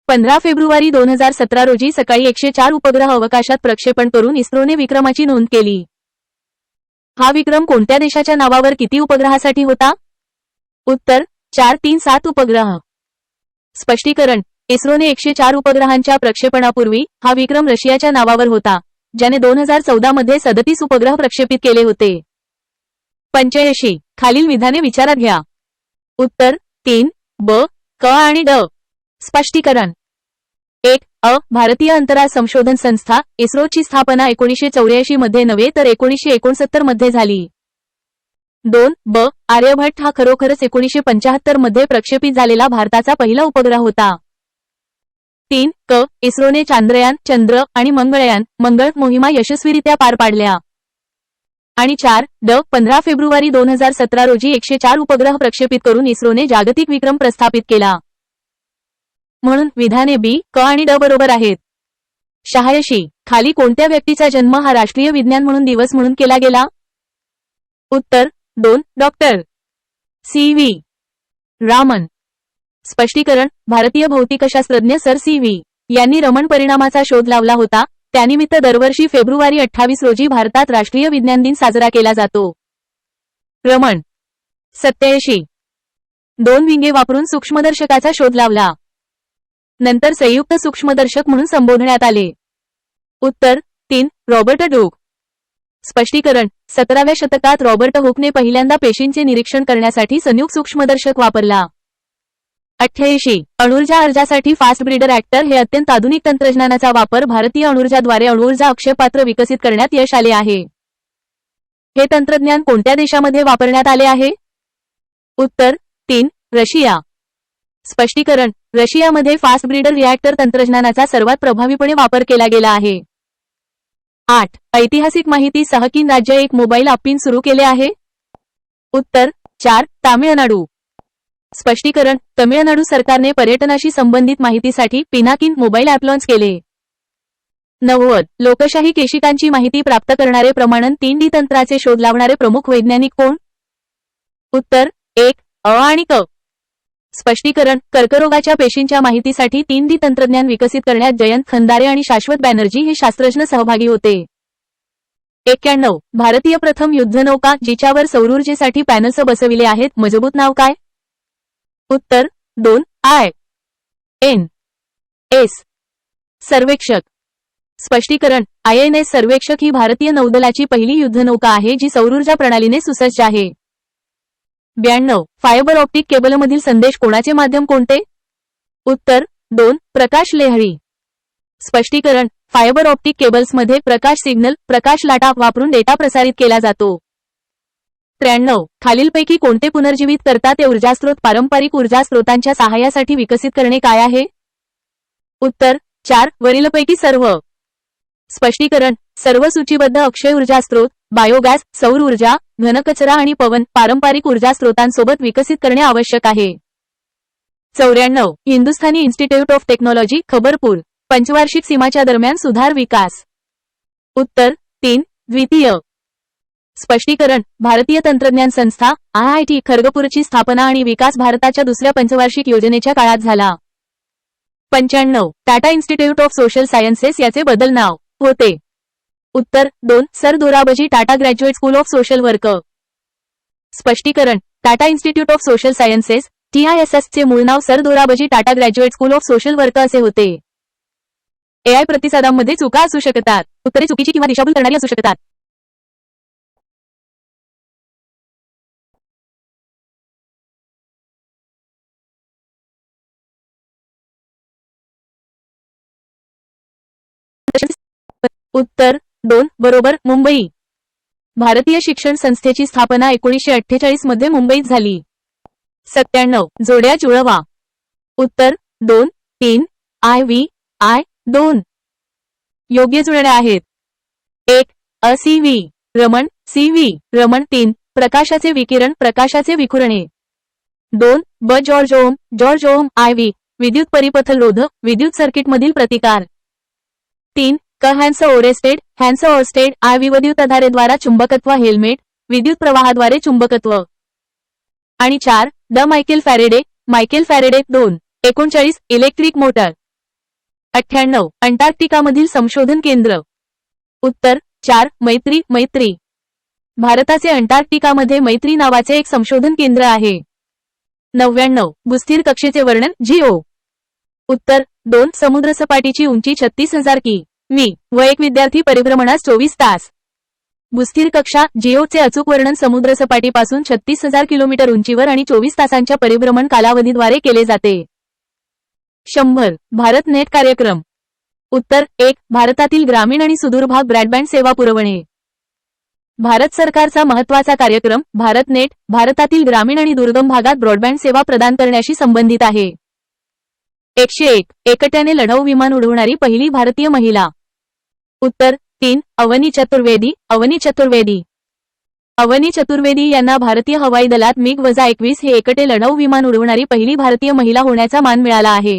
15 फेब्रुवारी 2017 रोजी सकाळी 104 उपग्रह अवकाशात प्रक्षेपण करून इस्रोने विक्रमाची नोंद केली. हा विक्रम कोणत्या देशाच्या नावावर किती उपग्रहासाठी होता. उत्तर 437 उपग्रह. स्पष्टीकरण इस्रोने 104 उपग्रहांच्या प्रक्षेपणापूर्वी हा विक्रम रशियाच्या नावावर होता ज्याने 2014 मध्ये 37 उपग्रह प्रक्षेपित केले होते. 85 खालील विधाने विचारात घ्या. उत्तर 3 ब क आणि ड. स्पष्टीकरण 1 भारतीय अंतराळ संशोधन संस्था इस्रोची स्थापना 1984 मध्ये नव्हे तर 1969 मध्ये झाली. 2 ब आर्यभट्ट हा खरोखरच 1975 मध्ये प्रक्षेपित झालेला भारताचा पहिला उपग्रह होता. 3 क इस्रोने चांद्रयान चंद्र आणि मंगळयान मंगळ मोहिमा यशस्वीरित्या पार पाडल्या. आणि 4 ड 15 फेब्रुवारी 2017 रोजी 104 उपग्रह प्रक्षेपित करून इस्रोने जागतिक विक्रम प्रस्थापित केला. म्हणून विधाने बी क आणि ड बरोबर आहेत. 86 खाली कोणत्या व्यक्तीचा जन्म हा राष्ट्रीय विज्ञान म्हणून दिवस म्हणून केला गेला? उत्तर 2 डॉक्टर सी व्ही रामन. स्पष्टीकरण भारतीय भौतिकशास्त्रज्ञ सर सी व्ही यांनी रमण परिणामाचा शोध लावला होता. त्यानिमित्त दरवर्षी फेब्रुवारी 28 रोजी भारतात राष्ट्रीय विज्ञान दिन साजरा केला जातो. रमण. 87 2 विंगे वापरून सूक्ष्मदर्शकाचा शोध लावला. नंतर संयुक्त सूक्ष्मदर्शक म्हणून संबोधण्यात आले. उत्तर 3 रॉबर्ट हुक. स्पष्टीकरण 17व्या शतकात रॉबर्ट हुकने पहिल्यांदा पेशींचे निरीक्षण करण्यासाठी संयुक्त सूक्ष्मदर्शक वापरला. 88 अणुऊर्जा अर्जासाठी फास्ट ब्रीडर ॲक्टर हे अत्यंत आधुनिक तंत्रज्ञानाचा वापर भारतीय अणुऊर्जाद्वारे अणुऊर्जा अक्षयपात्र विकसित करण्यात यश आले आहे. हे तंत्रज्ञान कोणत्या देशामध्ये वापरण्यात आले आहे? उत्तर 3 रशिया. स्पष्टीकरण रशियामध्ये फास्ट ब्रीडर रिॲक्टर तंत्रज्ञानाचा सर्वात प्रभावीपणे वापर केला गेला आहे. 8 ऐतिहासिक माहिती सह किन राज्य एक मोबाईल ॲप सुरू केले आहे? उत्तर 4 तामिळनाडू. स्पष्टीकरण तमिळनाडू सरकारने पर्यटनाशी संबंधित माहितीसाठी पिनाकिन मोबाईल ॲप लॉन्च केले. 90 लोकशाही केशिकांची माहिती प्राप्त करणारे प्रमाणन 3D तंत्राचे शोध लावणारे प्रमुख वैज्ञानिक कोण? उत्तर 1 अ आणि क. स्पष्टीकरण कर्करोगाच्या पेशींच्या माहितीसाठी 3D तंत्रज्ञान विकसित करण्यात जयंत खंदारे आणि शाश्वत बॅनर्जी हे शास्त्रज्ञ सहभागी होते. 91 भारतीय प्रथम युद्धनौका जिच्यावर सौरऊर्जेसाठी पॅनल्स बसविले आहेत मजबूत नाव काय? उत्तर 2 आय एन एस सर्वेक्षक. स्पष्टीकरण INS सर्वेक्षक ही भारतीय नौदलाची पहिली युद्धनौका आहे जी सौरऊर्जा प्रणालीने सुसज्ज आहे. 92 फायबर ऑप्टिक केबलमधील संदेश कोणाचे माध्यम कोणते? उत्तर 2 प्रकाश लहरी. स्पष्टीकरण फायबर ऑप्टिक केबल्समध्ये प्रकाश सिग्नल प्रकाश लाटा वापरून डेटा प्रसारित केला जातो. 93 खालीलपैकी कोणते पुनर्जीवित करता ते ऊर्जास्त्रोत पारंपरिक ऊर्जा स्त्रोतांच्या सहाय्यासाठी विकसित करणे काय आहे? उत्तर 4 वरीलपैकी सर्व. स्पष्टीकरण सर्व सूचीबद्ध अक्षय ऊर्जा स्त्रोत बायोगॅस सौर ऊर्जा घनकचरा आणि पवन पारंपरिक ऊर्जा स्त्रोतांसोबत विकसित करणे आवश्यक आहे. 94 हिंदुस्थानी इन्स्टिट्यूट ऑफ टेक्नॉलॉजी खबरपूर पंचवार्षिक सीमाच्या दरम्यान सुधार विकास. उत्तर 3 द्वितीय. स्पष्टीकरण भारतीय तंत्रज्ञान संस्था IIT खरगपूरची स्थापना आणि विकास भारताच्या दुसऱ्या पंचवार्षिक योजनेच्या काळात झाला. 95 Tata institute of social sciences याचे बदल नाव होते. उत्तर 2 sir Dorabji Tata graduate school of social work. स्पष्टीकरण Tata institute of social sciences TISS चे मूळ नाव sir Dorabji Tata graduate school of social work असे होते. AI प्रतिसादांमध्ये चुका असू शकतात. उत्तरे चुकीची किंवा दिशाभूल करणारी असू शकतात. उत्तर 2 बरोबर मुंबई. भारतीय शिक्षण संस्थेची स्थापना 1948 मध्ये मुंबईत झाली. 97 जोड्या जुळवा. उत्तर 2 3 IVI 2 योग्य जुळण्या आहेत. 1 अ CV रमण CV रमण. 3 प्रकाशाचे विकिरण प्रकाशाचे विखुरणे. 2 ब जॉर्ज ओहम IV विद्युत परिपथरोध विद्युत सर्किटमधील प्रतिकार. 3 क हॅन्स ओरस्टेड IV विद्युतधारेद्वारा चुंबकत्व हेल्मेट विद्युत प्रवाहाद्वारे चुंबकत्व. आणि 4 the Michael Faraday 2 39 electric motor. 98 अंटार्क्टिकामधील संशोधन केंद्र. उत्तर 4 मैत्री. भारताचे अंटार्क्टिकामध्ये मैत्री नावाचे एक संशोधन केंद्र आहे. 99 भूस्थिर कक्षेचे वर्णन GO. उत्तर 2 समुद्रसपाटीची उंची 36,000 मी व एक विद्यार्थी परिभ्रमणास 24 तास. भूस्थिर कक्षा GOचे अचूक वर्णन समुद्रसपाटीपासून 36,000 किलोमीटर उंचीवर आणि 24 तासांच्या परिभ्रमण कालावधीद्वारे केले जाते. 100 भारत नेट कार्यक्रम. उत्तर 1 भारतातील ग्रामीण आणि सुदूर भाग ब्रॉडबँड सेवा पुरवणे. भारत सरकारचा महत्त्वाचा कार्यक्रम भारत नेट भारतातील ग्रामीण आणि दुर्गम भागात ब्रॉडबँड सेवा प्रदान करण्याशी संबंधित आहे. 101 एकट्याने लढाऊ विमान उडवणारी पहिली भारतीय महिला. उत्तर 3 अवनी चतुर्वेदी. अवनी चतुर्वेदी. अवनी चतुर्वेदी यांना भारतीय हवाई दलात MiG-21 हे एकटे लढाऊ विमान उडवणारी पहिली भारतीय महिला होण्याचा मान मिळाला आहे.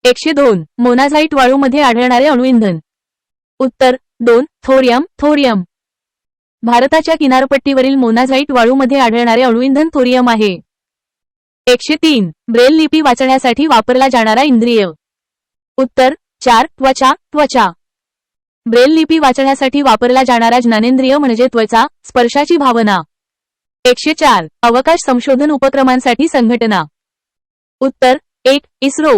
102 मोनाझाईट वाळूमध्ये आढळणारे अणुइंधन. उत्तर 2 थोरियम. थोरियम. भारताच्या किनारपट्टीवरील मोनाझाईट वाळूमध्ये आढळणारे अणुइंधन थोरियम आहे. 103 ब्रेल लिपी वाचण्यासाठी वापरला जाणारा इंद्रिय. उत्तर 4 त्वचा. त्वचा. ब्रेल लिपी वाचण्यासाठी वापरला जाणारा ज्ञानेंद्रिय म्हणजे त्वचा, स्पर्शाची भावना. 104 अवकाश संशोधन उपक्रमांसाठी संघटना. उत्तर 1 इस्रो.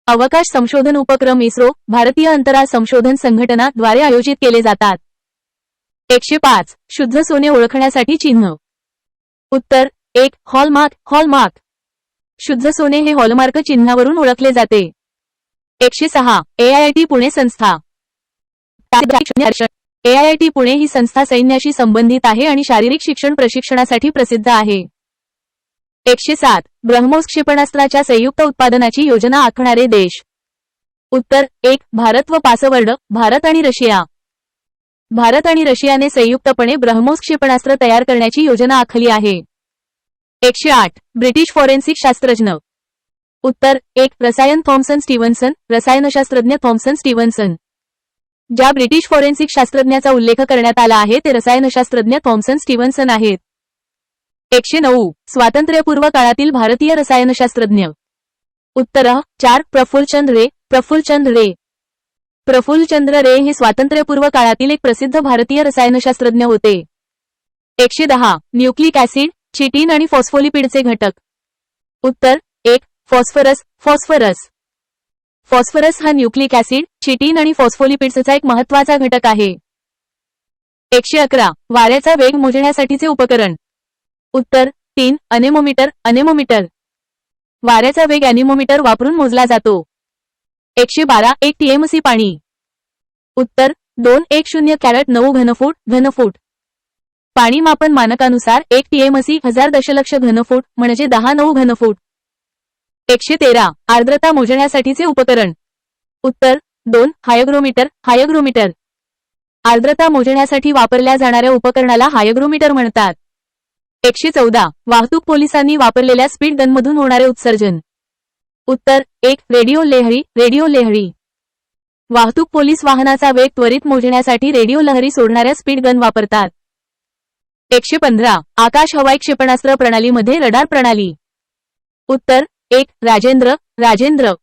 अवकाश संशोधन उपक्रम इस्रो, भारतीय अंतराळ संशोधन संघटना द्वारे आयोजित केले जातात. 105 शुद्ध सोने ओळखण्यासाठी चिन्ह. उत्तर 1 हॉलमार्क. हॉलमार्क. शुद्ध सोने हे हॉलमार्क चिन्हावरून ओळखले जाते. 106 AIIT पुणे संस्था. AIIT पुणे ही संस्था सैन्याशी संबंधित आहे आणि शारीरिक शिक्षण प्रशिक्षणासाठी प्रसिद्ध आहे. 107 ब्रह्मोस क्षेपणास्त्राच्या संयुक्त उत्पादनाची योजना आखणारे देश. उत्तर 1 भारत व पासवर्ड, भारत आणि रशिया. भारत आणि रशियाने संयुक्तपणे ब्रह्मोस क्षेपणास्त्र तयार करण्याची योजना आखली आहे. 108 ब्रिटिश फॉरेन्सिक शास्त्रज्ञ. उत्तर 1 रसायन थॉम्सन स्टीव्हन्सन. रसायनशास्त्रज्ञ थॉम्सन स्टीव्हन्सन. ज्या ब्रिटिश फॉरेन्सिक शास्त्रज्ञाचा उल्लेख करण्यात आला आहे ते रसायनशास्त्रज्ञ थॉम्सन स्टीव्हन्सन आहेत. 109 स्वातंत्र्यपूर्व काळातील भारतीय रसायनशास्त्रज्ञ. उत्तर 4 प्रफुल्लचंद रे. प्रफुल्लचंद रे. प्रफुल्लचंद्र रे हे स्वातंत्र्यपूर्व काळातील एक प्रसिद्ध भारतीय रसायनशास्त्रज्ञ होते. 110 न्यूक्लिक ऍसिड, चिटीन आणि फॉस्फोलिपिडचे घटक. उत्तर 1 फॉस्फरस. फॉस्फरस. फॉस्फरस हा न्यूक्लिक ऍसिड, चिटीन आणि फॉस्फोलिपिड्सचा एक महत्त्वाचा घटक आहे. 111 वाऱ्याचा वेग मोजण्यासाठीचे उपकरण. उत्तर 3 अनेमोमीटर. अनेमोमीटर. वाऱ्याचा वेग अनेमोमीटर वापरून मोजला जातो. 112 1 TMC पाणी. उत्तर 210 कॅरेट 9 घनफूट. घनफूट. पाणी मापन मानकानुसार 1 TMC 1000 दशलक्ष घनफूट म्हणजे 10 घनफूट. 113 आर्द्रता मोजण्यासाठीचे उपकरण. उत्तर 2 हायग्रोमीटर. हायग्रोमीटर. आर्द्रता मोजण्यासाठी वापरल्या जाणाऱ्या उपकरणाला हायग्रोमीटर म्हणतात. 114 वाहतूक पोलिसांनी वापरलेल्या स्पीड गनमधून होणारे उत्सर्जन. उत्तर 1 रेडिओ लहरी. रेडिओ लहरी. वाहतूक पोलीस वाहनाचा वेग त्वरित मोजण्यासाठी रेडिओ लहरी सोडणाऱ्या स्पीड गन वापरतात. 115 आकाश हवाई क्षेपणास्त्र प्रणालीमध्ये रडार प्रणाली. उत्तर 1 राजेंद्र. राजेंद्र.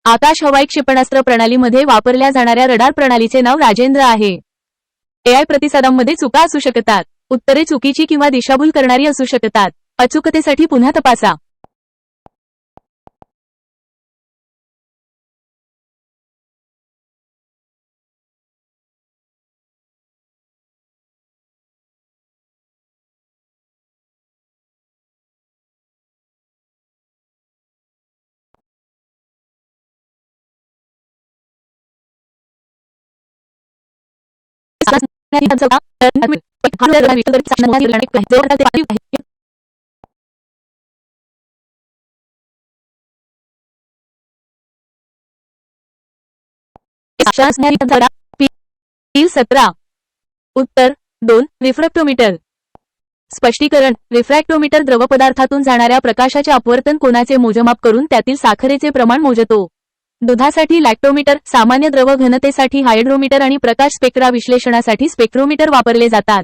आकाश हवाई क्षेपणास्त्र प्रणालीमध्ये वापरल्या जाणाऱ्या रडार प्रणालीचे नाव राजेंद्र आहे. AI प्रतिसादांमध्ये चुका असू शकतात. उत्तरे चुकीची किंवा दिशाभूल करणारी असू शकतात. अचूकतेसाठी पुन्हा तपासा. उत्तर 2 रिफ्रॅक्टोमीटर. स्पष्टीकरण रिफ्रॅक्टोमीटर द्रवपदार्थातून जाणाऱ्या प्रकाशाच्या अपवर्तन कोनाचे मोजमाप करून त्यातील साखरेचे प्रमाण मोजतो. दुधासाठी लॅक्टोमीटर, सामान्य द्रव घनतेसाठी हायड्रोमीटर आणि प्रकाश स्पेक्ट्रा विश्लेषणासाठी स्पेक्ट्रोमीटर वापरले जातात.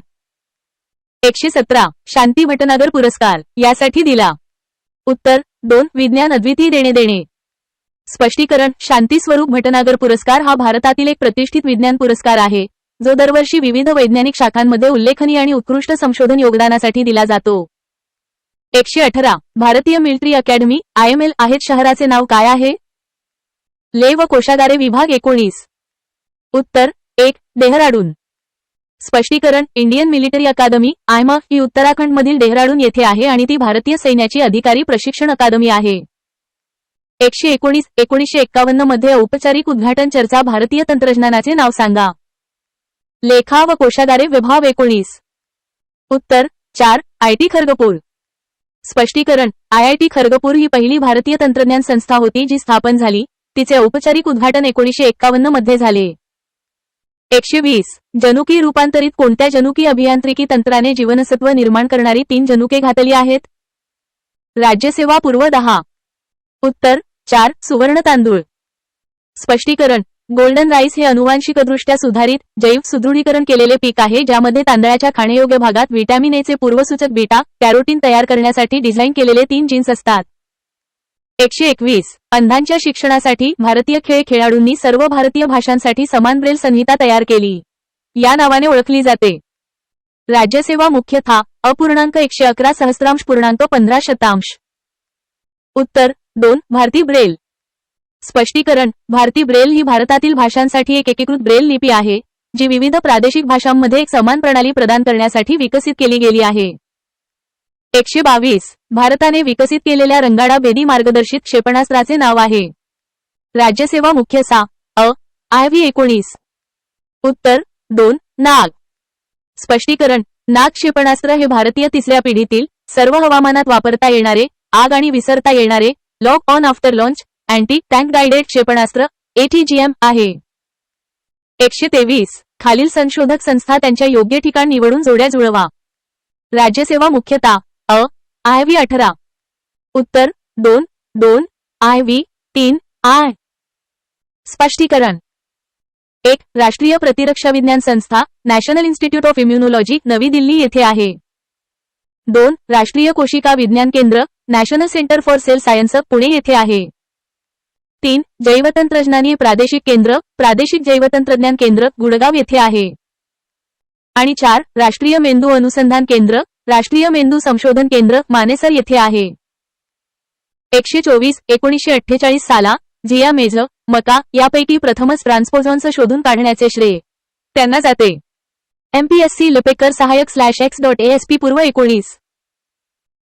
117 शांती भटनागर पुरस्कार यासाठी दिला. उत्तर 2 विज्ञान अद्वितीय देणे. स्पष्टीकरण शांती स्वरूप भटनागर पुरस्कार हा भारतातील एक प्रतिष्ठित विज्ञान पुरस्कार आहे जो दरवर्षी विविध वैज्ञानिक शाखांमध्ये उल्लेखनीय आणि उत्कृष्ट संशोधन योगदानासाठी दिला जातो. 118 भारतीय मिलिटरी अकॅडमी IML आहेत शहराचे नाव काय आहे? लेह व कोशागारे विभाग 19. उत्तर 1 डेहराडून. स्पष्टीकरण इंडियन मिलिटरी अकादमी IMA ही उत्तराखंडमधील डेहराडून येथे आहे आणि ती भारतीय सैन्याची अधिकारी प्रशिक्षण अकादमी आहे. 119 1951 मध्ये औपचारिक उद्घाटन चर्चा भारतीय तंत्रज्ञानाचे नाव सांगा. लेखा व कोशागारे विभाग 19. उत्तर 4 IT खरगपूर. स्पष्टीकरण IIT खरगपूर ही पहिली भारतीय तंत्रज्ञान संस्था होती जी स्थापन झाली. तिचे औपचारिक उद्घाटन 1951 मध्ये झाले. 120 जनुकी रूपांतरित कोणत्या जनुकी अभियांत्रिकी तंत्राने जीवनसत्व निर्माण करणारी 3 जनुके घातली आहेत? राज्यसेवा पूर्व 10. उत्तर 4 सुवर्ण तांदूळ. स्पष्टीकरण गोल्डन राईस हे अनुवांशिकदृष्ट्या सुधारित जैव सुदृढीकरण केलेले पीक आहे ज्यामध्ये तांदळाच्या खाण्यायोग्य भागात व्हिटॅमिन ए चे पूर्वसूचक बीटा कॅरोटीन तयार करण्यासाठी डिझाईन केलेले 3 जीन्स असतात. 121 अंधांच्या शिक्षणासाठी भारतीय खेळाडूंनी सर्व भारतीय भाषांसाठी समान ब्रेल संहिता तयार केली. या नावाने ओळखली जाते. राज्यसेवा मुख्यतः अपूर्णांक 111 सहस्रांश पूर्णांक 15 शतांश. उत्तर 2 भारती ब्रेल. स्पष्टीकरण भारती ब्रेल ही भारतातील भाषांसाठी एक एकीकृत ब्रेल लिपी आहे जी विविध प्रादेशिक भाषांमध्ये एक समान प्रणाली प्रदान करण्यासाठी विकसित केली गेली आहे. 122 भारताने विकसित केलेल्या रंगाडा बेदी मार्गदर्शित क्षेपणास्त्राचे नाव आहे. राज्यसेवा मुख्य सा IV 19. उत्तर 2 नाग. स्पष्टीकरण नाग क्षेपणास्त्र हे भारतीय तिसऱ्या पिढीतील सर्व हवामानात वापरता येणारे आग आणि विसरता येणारे lock on after launch anti tank guided क्षेपणास्त्र ATGM आहे. 123 खालील संशोधक संस्था त्यांच्या योग्य ठिकाण निवडून जोड्या जुळवा. राज्यसेवा मुख्यतः IV 18. उत्तर 2 2 IV 3 I. स्पष्टीकरण 1 राष्ट्रीय प्रतिरक्षा विज्ञान संस्था नॅशनल इन्स्टिट्यूट ऑफ इम्युनॉलॉजी नवी दिल्ली येथे आहे. 2 राष्ट्रीय कोशिका विज्ञान केंद्र National Centre for Cell Science Pune येथे आहे. 3 जैवतंत्रज्ञानी प्रादेशिक केंद्र प्रादेशिक जैवतंत्रज्ञान केंद्र गुडगाव येथे आहे. आणि 4 राष्ट्रीय मेंदू अनुसंधान केंद्र राष्ट्रीय मेंदू संशोधन केंद्र मानेसर येथे आहे. 124 1948 साला झिया मेझ मका यापैकी प्रथमच ट्रान्सपोझॉन्स शोधून काढण्याचे श्रेय त्यांना जाते. MPSC लपेकर सहायक/x.ASP पूर्व 19.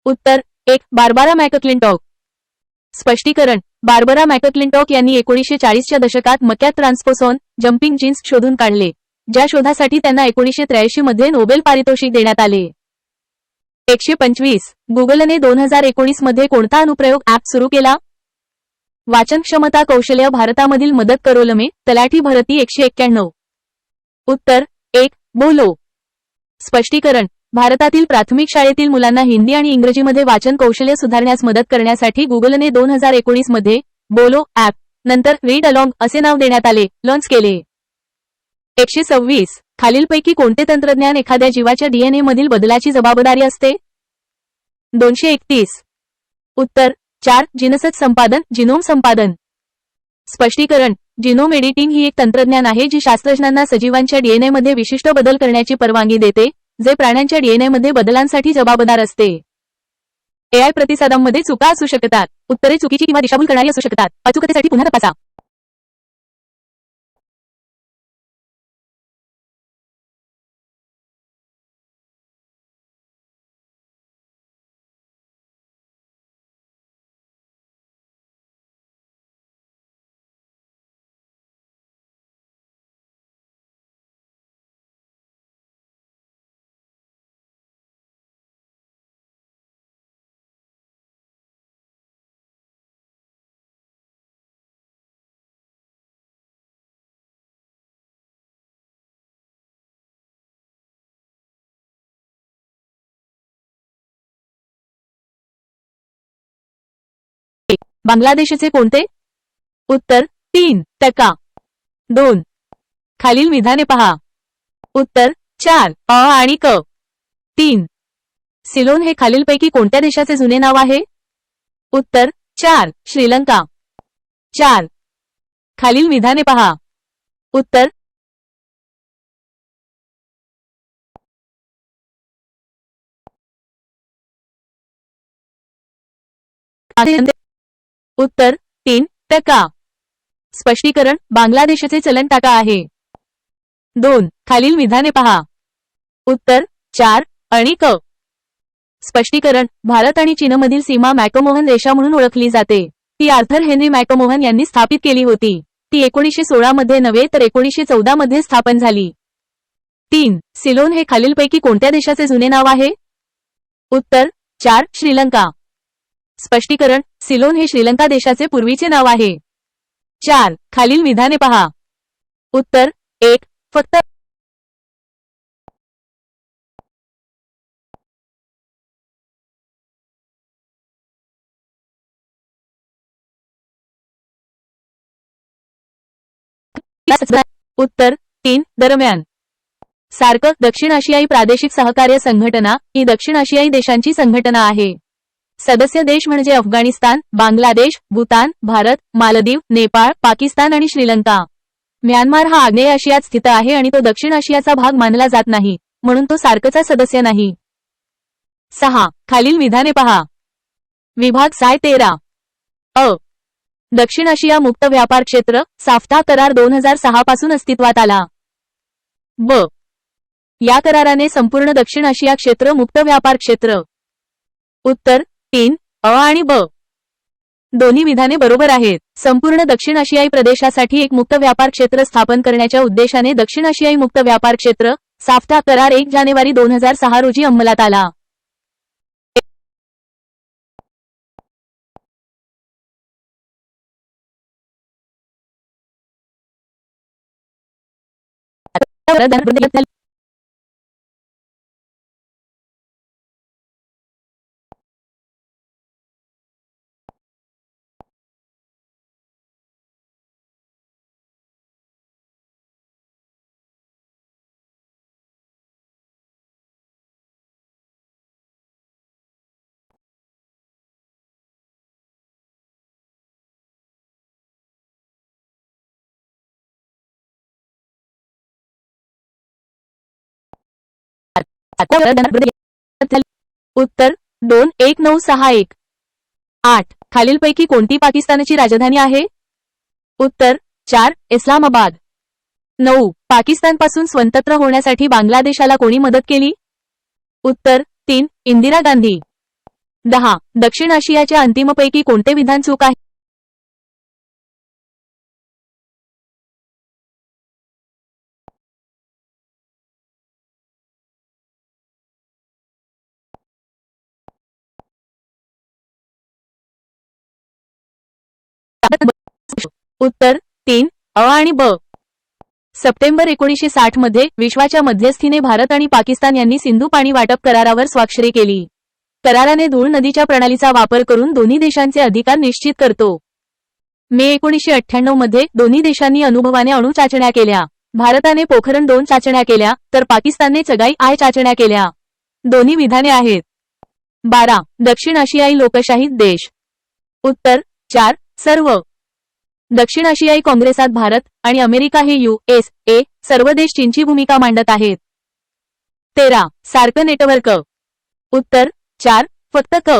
उत्तर 1 बार्बारा मॅकक्लिंटॉक. स्पष्टीकरण बार्बरा मॅकक्लिंटॉक यांनी 1940 च्या दशकात मक्यात ट्रान्सपोसॉन जम्पिंग जीन्स शोधून काढले ज्या शोधासाठी त्यांना 1983 मध्ये नोबेल पारितोषिक देण्यात आले. 125 गुगलने 2019 मध्ये कोणता अनुप्रयोग ॲप सुरू केला? वाचन क्षमता कौशल्य भारतामधील मदत करोलमे तलाठी भरती 191. उत्तर 1 बोलो. स्पष्टीकरण भारतातील प्राथमिक शाळेतील मुलांना हिंदी आणि इंग्रजीमध्ये वाचन कौशल्य सुधारण्यास मदत करण्यासाठी गुगलने 2019 मध्ये बोलो ॲप नंतर रीड अलॉंग असे नाव देण्यात आले लॉन्च केले. 126 खालीलपैकी कोणते तंत्रज्ञान एखाद्या जीवाच्या DNA मधील बदलाची जबाबदारी असते? 231. उत्तर 4 जिनसच संपादन जिनोम संपादन. स्पष्टीकरण जिनोम एडिटिंग ही एक तंत्रज्ञान आहे जी शास्त्रज्ञांना सजीवांच्या DNA मध्ये विशिष्ट बदल करण्याची परवानगी देते जे प्राण्यांच्या DNA मध्ये बदलांसाठी जबाबदार असते. AI प्रतिसादांमध्ये चुका असू शकतात. उत्तरे चुकीची किंवा दिशाभूल करणारी असू शकतात. अचूकतेसाठी पुन्हा तपासा. बांगलादेशचे कोणते? उत्तर 3% 2 खालील विधाने पहा. उत्तर 4 अ आणि क. 3 सिलोन हे खालीलपैकी कोणत्या देशाचे जुने नाव आहे? उत्तर 4 श्रीलंका. 4 खालील विधाने पहा. उत्तर उत्तर 3%. स्पष्टीकरण बांगलादेशचे चलन टाका आहे. 2 खालील विधाने पहा. उत्तर 4 आणि क. स्पष्टीकरण भारत आणि चीनमधील सीमा मॅकमोहन रेषा म्हणून ओळखली जाते. ती आर्थर हेनरी मॅकमोहन यांनी स्थापित केली होती. ती 1916 मध्ये नव्हे तर 1914 मध्ये स्थापन झाली. 3 सिलोन हे खालीलपैकी कोणत्या देशाचे जुने नाव आहे? उत्तर 4 श्रीलंका. स्पष्टीकरण: सिलोन हे श्रीलंका देशाचे पूर्वीचे नाव आहे. 4 खालील विधाने पहा. उत्तर: 1 फक्त उत्तर: 3 दरम्यान. सार्क दक्षिण आशियाई प्रादेशिक सहकार्य संघटना ही दक्षिण आशियाई देशांची संघटना आहे. सदस्य देश म्हणजे अफगाणिस्तान, बांगलादेश, भूतान, भारत, मालदीव, नेपाळ, पाकिस्तान आणि श्रीलंका. म्यानमार हा आग्नेय आशियात स्थित आहे आणि तो दक्षिण आशियाचा भाग मानला जात नाही, म्हणून तो सार्कचा सदस्य नाही. 6 खालील विधाने पहा. विभाग 13 अ. दक्षिण आशिया मुक्त व्यापार क्षेत्र साफ्ता करार 2006 पासून अस्तित्वात आला. ब. या कराराने संपूर्ण दक्षिण आशिया क्षेत्र मुक्त व्यापार क्षेत्र. उत्तर: 3 अ आणि ब. दोन्ही विधाने बरोबर आहेत. संपूर्ण दक्षिण आशियाई प्रदेशासाठी एक मुक्त व्यापार क्षेत्र स्थापन करण्याच्या उद्देशाने दक्षिण आशियाई मुक्त व्यापार क्षेत्र साफ्ता करार 1 जानेवारी 2006 रोजी अंमलात आला. उत्तर: 21961. 8 खालीलपैकी कोणती पाकिस्तानची राजधानी आहे? उत्तर: 4 इस्लामाबाद. 9 पाकिस्तानपासून स्वतंत्र होण्यासाठी बांगलादेशाला कोणी मदत केली? उत्तर: 3 इंदिरा गांधी. 10 दक्षिण आशियाच्या अंतिमपैकी कोणते विधान चूक आहे? उत्तर: 3 अ आणि ब. सप्टेंबर 1960 मध्ये विश्वाच्या मध्यस्थीने भारत आणि पाकिस्तान यांनी सिंधू पाणी वाटप करारावर स्वाक्षरी केली. कराराने धूळ नदीच्या प्रणालीचा वापर करून दोन्ही देशांचे अधिकार निश्चित करतो. मे 1998 मध्ये दोन्ही देशांनी अनुभवाने अणु चाचण्या केल्या. भारताने पोखरण 2 चाचण्या केल्या तर पाकिस्तानने चगाई आय चाचण्या केल्या. दोन्ही विधाने आहेत. 12 दक्षिण आशियाई लोकशाही देश. उत्तर: 4 सर्व. दक्षिण आशियाई काँग्रेसात भारत आणि अमेरिका हे USA सर्व देश चीनची भूमिका मांडत आहेत. 13 सार्क नेटवर्क. उत्तर: 4 फक्त क.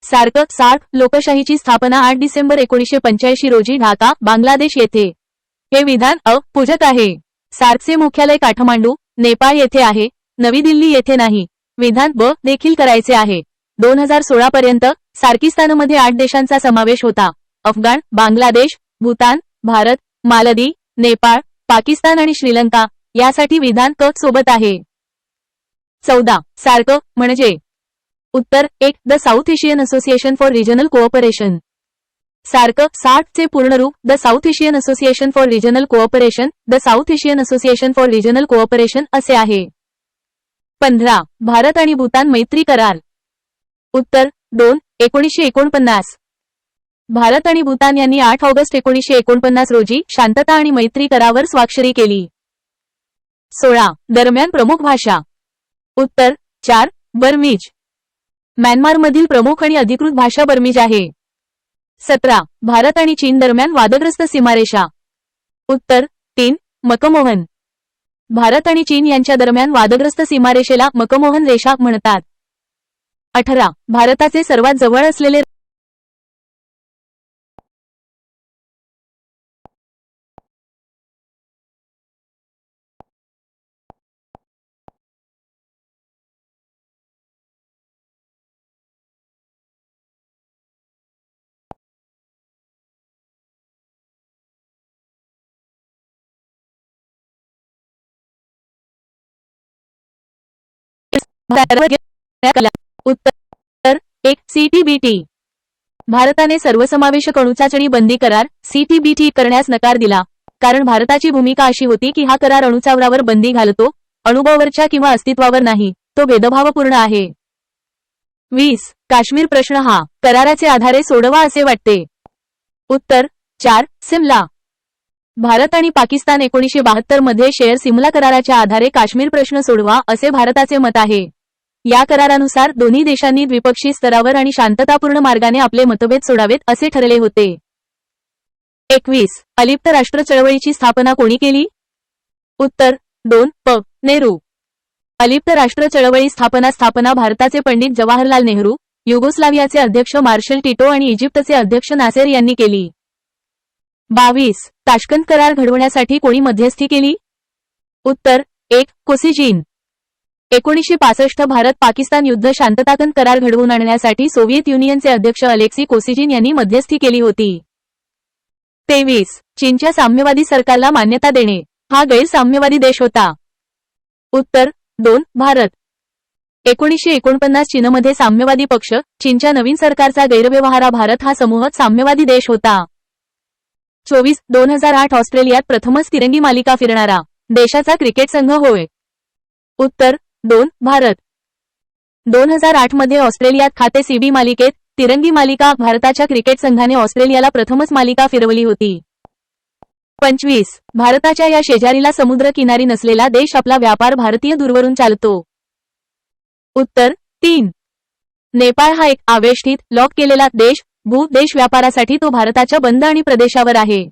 सार्क सार्क लोकशाहीची स्थापना 8 डिसेंबर 1985 रोजी ढाका, बांगलादेश येथे. हे विधान अ पूजक आहे. सार्कचे मुख्यालय काठमांडू, नेपाळ येथे आहे, नवी दिल्ली येथे नाही. विधान ब देखील करायचे आहे. 2016 पर्यंत सार्किस्तानमध्ये 8 देशांचा समावेश होता: अफगाण, बांगलादेश, भूतान, भारत, मालदीव, नेपाळ, पाकिस्तान आणि श्रीलंका. यासाठी विधान क सोबत आहे. 14 सार्क म्हणजे? उत्तर: 1 the South Asian Association for Regional Cooperation. SAARC 60 चे पूर्ण रूप the South Asian Association for Regional Cooperation, the South Asian Association for Regional Cooperation असे आहे. 15 भारत आणि भूतान मैत्री करार. उत्तर: 2 1949. भारत आणि भूतान यांनी 8 ऑगस्ट 1949 रोजी शांतता आणि मैत्री करारावर स्वाक्षरी केली. 16 दरम्यान प्रमुख भाषा. उत्तर: 4 बर्मीज. म्यानमारमधील प्रमुख आणि अधिकृत भाषा बर्मीज आहे. 17 भारत आणि चीन दरम्यान वादग्रस्त सीमारेषा. उत्तर: 3 मकमोहन. भारत आणि चीन यांच्या दरम्यान वादग्रस्त सीमारेषेला मकमोहन रेषा म्हणतात. 18 भारताचे सर्वात जवळ असलेले उत्तर एक सीटीबीटी. भारताने सर्वसमावेशक अणुचाचणी बंदी करार सीटीबीटी करण्यास नकार दिला, कारण भारताची भूमिका अशी होती की हा करार अणुचाचणीवर बंदी घालतो, अणुबॉम्बवरच्या किंवा अस्तित्वावर नाही, तो भेदभावपूर्ण आहे. 20. काश्मीर प्रश्न हा कराराचे आधारे सोडवा असे वाटते. उत्तर 4. सिमला. भारत आणि पाकिस्तान 1972 मध्ये शेअर सिमला कराराच्या आधारे काश्मीर प्रश्न सोडवा असे भारताचे मत आहे. या करारानुसार दोन्ही देशांनी द्विपक्षीय स्तरावर आणि शांततापूर्ण मार्गाने आपले मतभेद सोडावेत असे ठरले होते. 21. अलिप्त राष्ट्र चळवळीची स्थापना कोणी केली? उत्तर 2. प. नेहरू. अलिप्त राष्ट्र चळवळी स्थापना भारताचे पंडित जवाहरलाल नेहरू, युगोस्लावियाचे अध्यक्ष मार्शल टिटो आणि इजिप्तचे अध्यक्ष नासेर यांनी केली. 22. ताश्कंत करार घडवण्यासाठी कोणी मध्यस्थी केली? उत्तर 1. कोसिजिन. 1965 भारत-पाकिस्तान युद्ध शांतताकंत करार घडवून आणण्यासाठी सोव्हिएत युनियनचे अध्यक्ष अलेक्सी कोसिजिन यांनी मध्यस्थी केली होती. 23. चीनच्या साम्यवादी सरकारला मान्यता देणे हा गैर-साम्यवादी देश होता. उत्तर 2. भारत. 1949 चीनमध्ये साम्यवादी पक्ष, चीनच्या नवीन सरकारचा गैरव्यवहार. भारत हा समूह साम्यवादी देश होता. 24. 2008 ऑस्ट्रेलियात प्रथमच तिरंगी मालिका फिरणारा देशाचा क्रिकेट संघ होय. उत्तर 2. भारत. 2008 मध्ये ऑस्ट्रेलियात खाते सीबी मालिकेत तिरंगी मालिका भारताच्या क्रिकेट संघाने ऑस्ट्रेलियाला प्रथमच मालिका फिरवली होती. 25. भारताच्या या शेजारीला समुद्र किनारी नसलेला देश आपला व्यापार भारतीय दूरवरून चालतो. उत्तर 3. नेपाळ हा एक आवेष्टित लॉक केलेला देश व्यापारासाठी तो भारताच्या बंद आणि प्रदेशावर आहे.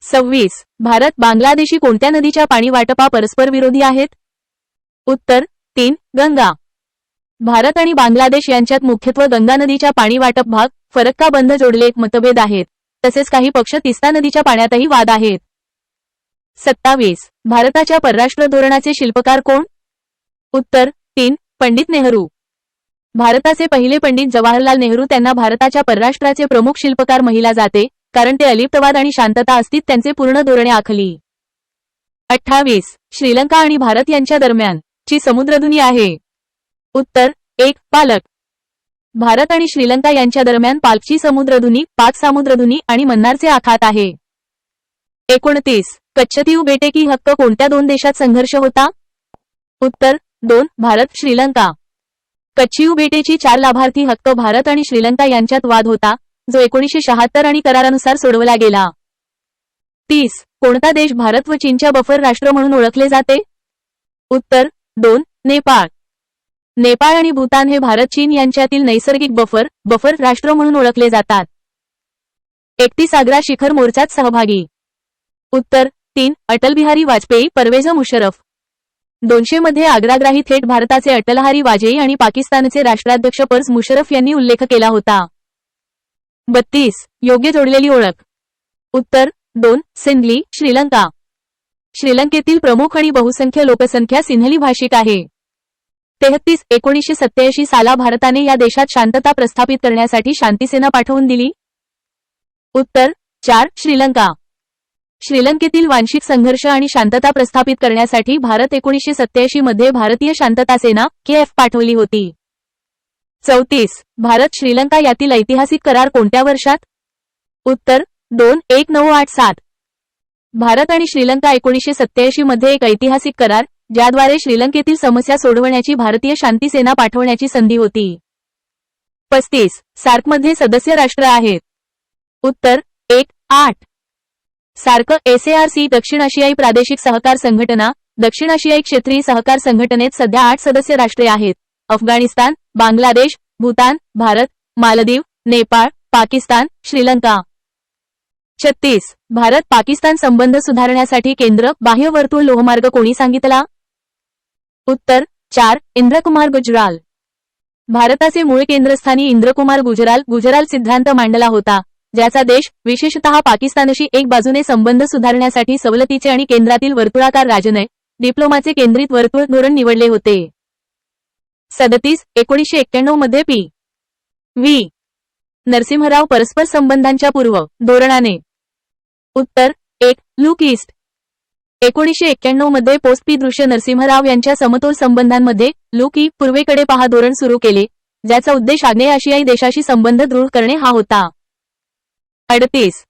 26. भारत बांगलादेशी कोणत्या नदीच्या पाणी वाटपा परस्पर विरोधी आहेत? उत्तर 3. गंगा. भारत आणि बांगलादेश यांच्यात मुख्यत्वे गंगा नदीच्या पाणी वाटप भाग फरक्का बंद जोडले मतभेद आहेत, तसेच काही पक्ष तिस्ता नदीच्या पाण्यातही वाद आहेत. 27. भारताच्या परराष्ट्र धोरणाचे शिल्पकार कोण? उत्तर 3. पंडित नेहरू. भारताचे पहिले पंडित जवाहरलाल नेहरू त्यांना भारताच्या परराष्ट्राचे प्रमुख शिल्पकार महिला जाते, कारण ते अलिप्तवाद आणि शांतता असतील त्यांचे पूर्ण धोरणे आखली. 28. श्रीलंका आणि भारत यांच्या दरम्यान ची समुद्रधुनी आहे. उत्तर 1. पालक. भारत आणि श्रीलंका यांच्या दरम्यान पाल्कची समुद्रधुनी, पाक समुद्रधुनी आणि मन्नारचे आखात आहे. 29. कच्छतीऊ बेटे की हक्क कोणत्या दोन देशात संघर्ष होता? उत्तर 2. भारत श्रीलंका. कच्छीऊ बेटेची 4 लाभार्थी हक्क भारत आणि श्रीलंका यांच्यात वाद होता, जो 1976 आणि करारानुसार सोडवला गेला. 30. कोणता देश भारत व चीनच्या बफर राष्ट्र म्हणून ओळखले जाते? उत्तर 2. नेपाळ. नेपाळ आणि भूतान हे भारत-चीन यांच्यातील नैसर्गिक बफर राष्ट्र म्हणून ओळखले जातात. 31. आग्रा शिखर मोर्चात सहभागी. उत्तर 3. अटल बिहारी वाजपेयी, परवेज मुशर्रफ. 200 मध्ये आग्राग्राही थेट भारताचे अटलबिहारी वाजपेयी आणि पाकिस्तानचे राष्ट्राध्यक्ष परवेज मुशर्रफ यांनी उल्लेख केला होता. 32. योग्य जोडलेली ओळख. उत्तर 2. सिंधली, श्रीलंका. श्रीलंकेतील प्रमुख आणि बहुसंख्य लोकसंख्या सिंहली भाषिक आहे. 33. 1987 साला भारताने या देशात शांतता प्रस्थापित करण्यासाठी शांतीसेना पाठवून दिली. उत्तर 4. श्रीलंका. श्रीलंकेतील वांशिक संघर्ष आणि शांतता प्रस्थापित करण्यासाठी भारत 1987 मध्ये भारतीय शांतता सेना KF पाठवली होती. 34. भारत श्रीलंका यातील ऐतिहासिक करार कोणत्या वर्षात? उत्तर 2. 1987. भारत आणि श्रीलंका 1987 मध्ये एक ऐतिहासिक करार, ज्याद्वारे श्रीलंकेतील समस्या सोडवण्याची भारतीय शांती सेना पाठवण्याची संधी होती. 35. सार्कमध्ये सदस्य राष्ट्र आहेत. उत्तर 1. 8. सार्क SARC दक्षिण आशियाई प्रादेशिक सहकार संघटना, दक्षिण आशियाई क्षेत्रीय सहकार संघटनेत सध्या 8 सदस्य राष्ट्रे आहेत: अफगाणिस्तान, बांगलादेश, भूतान, भारत, मालदीव, नेपाळ, पाकिस्तान, श्रीलंका. 36. भारत-पाकिस्तान संबंध सुधारण्यासाठी केंद्र बाह्य वर्तुळ लोहमार्ग कोणी सांगितला? उत्तर 4. इंद्रकुमार गुजराल. भारताचे मूळ केंद्रस्थानी इंद्रकुमार गुजराल सिद्धांत मांडला होता, ज्याचा देश, विशेषतः पाकिस्तानशी एक बाजूने संबंध सुधारण्यासाठी सवलतीचे आणि केंद्रातील वर्तुळाकार राजनय डिप्लोमाचे केंद्रित वर्तुळ धोरण निवडले होते. 37. 1991 मध्ये P.V. नरसिंहराव परस्पर संबंधांच्या पूर्व धोरणाने. उत्तर 1. Look east. 1991 मध्ये पोस्ट P. दृश्य नरसिंहराव यांच्या समतोल संबंधांमध्ये लुक ई पूर्वेकडे पहा धोरण सुरू केले, ज्याचा उद्देश आग्नेय आशियाई देशाशी संबंध दृढ करणे हा होता. 38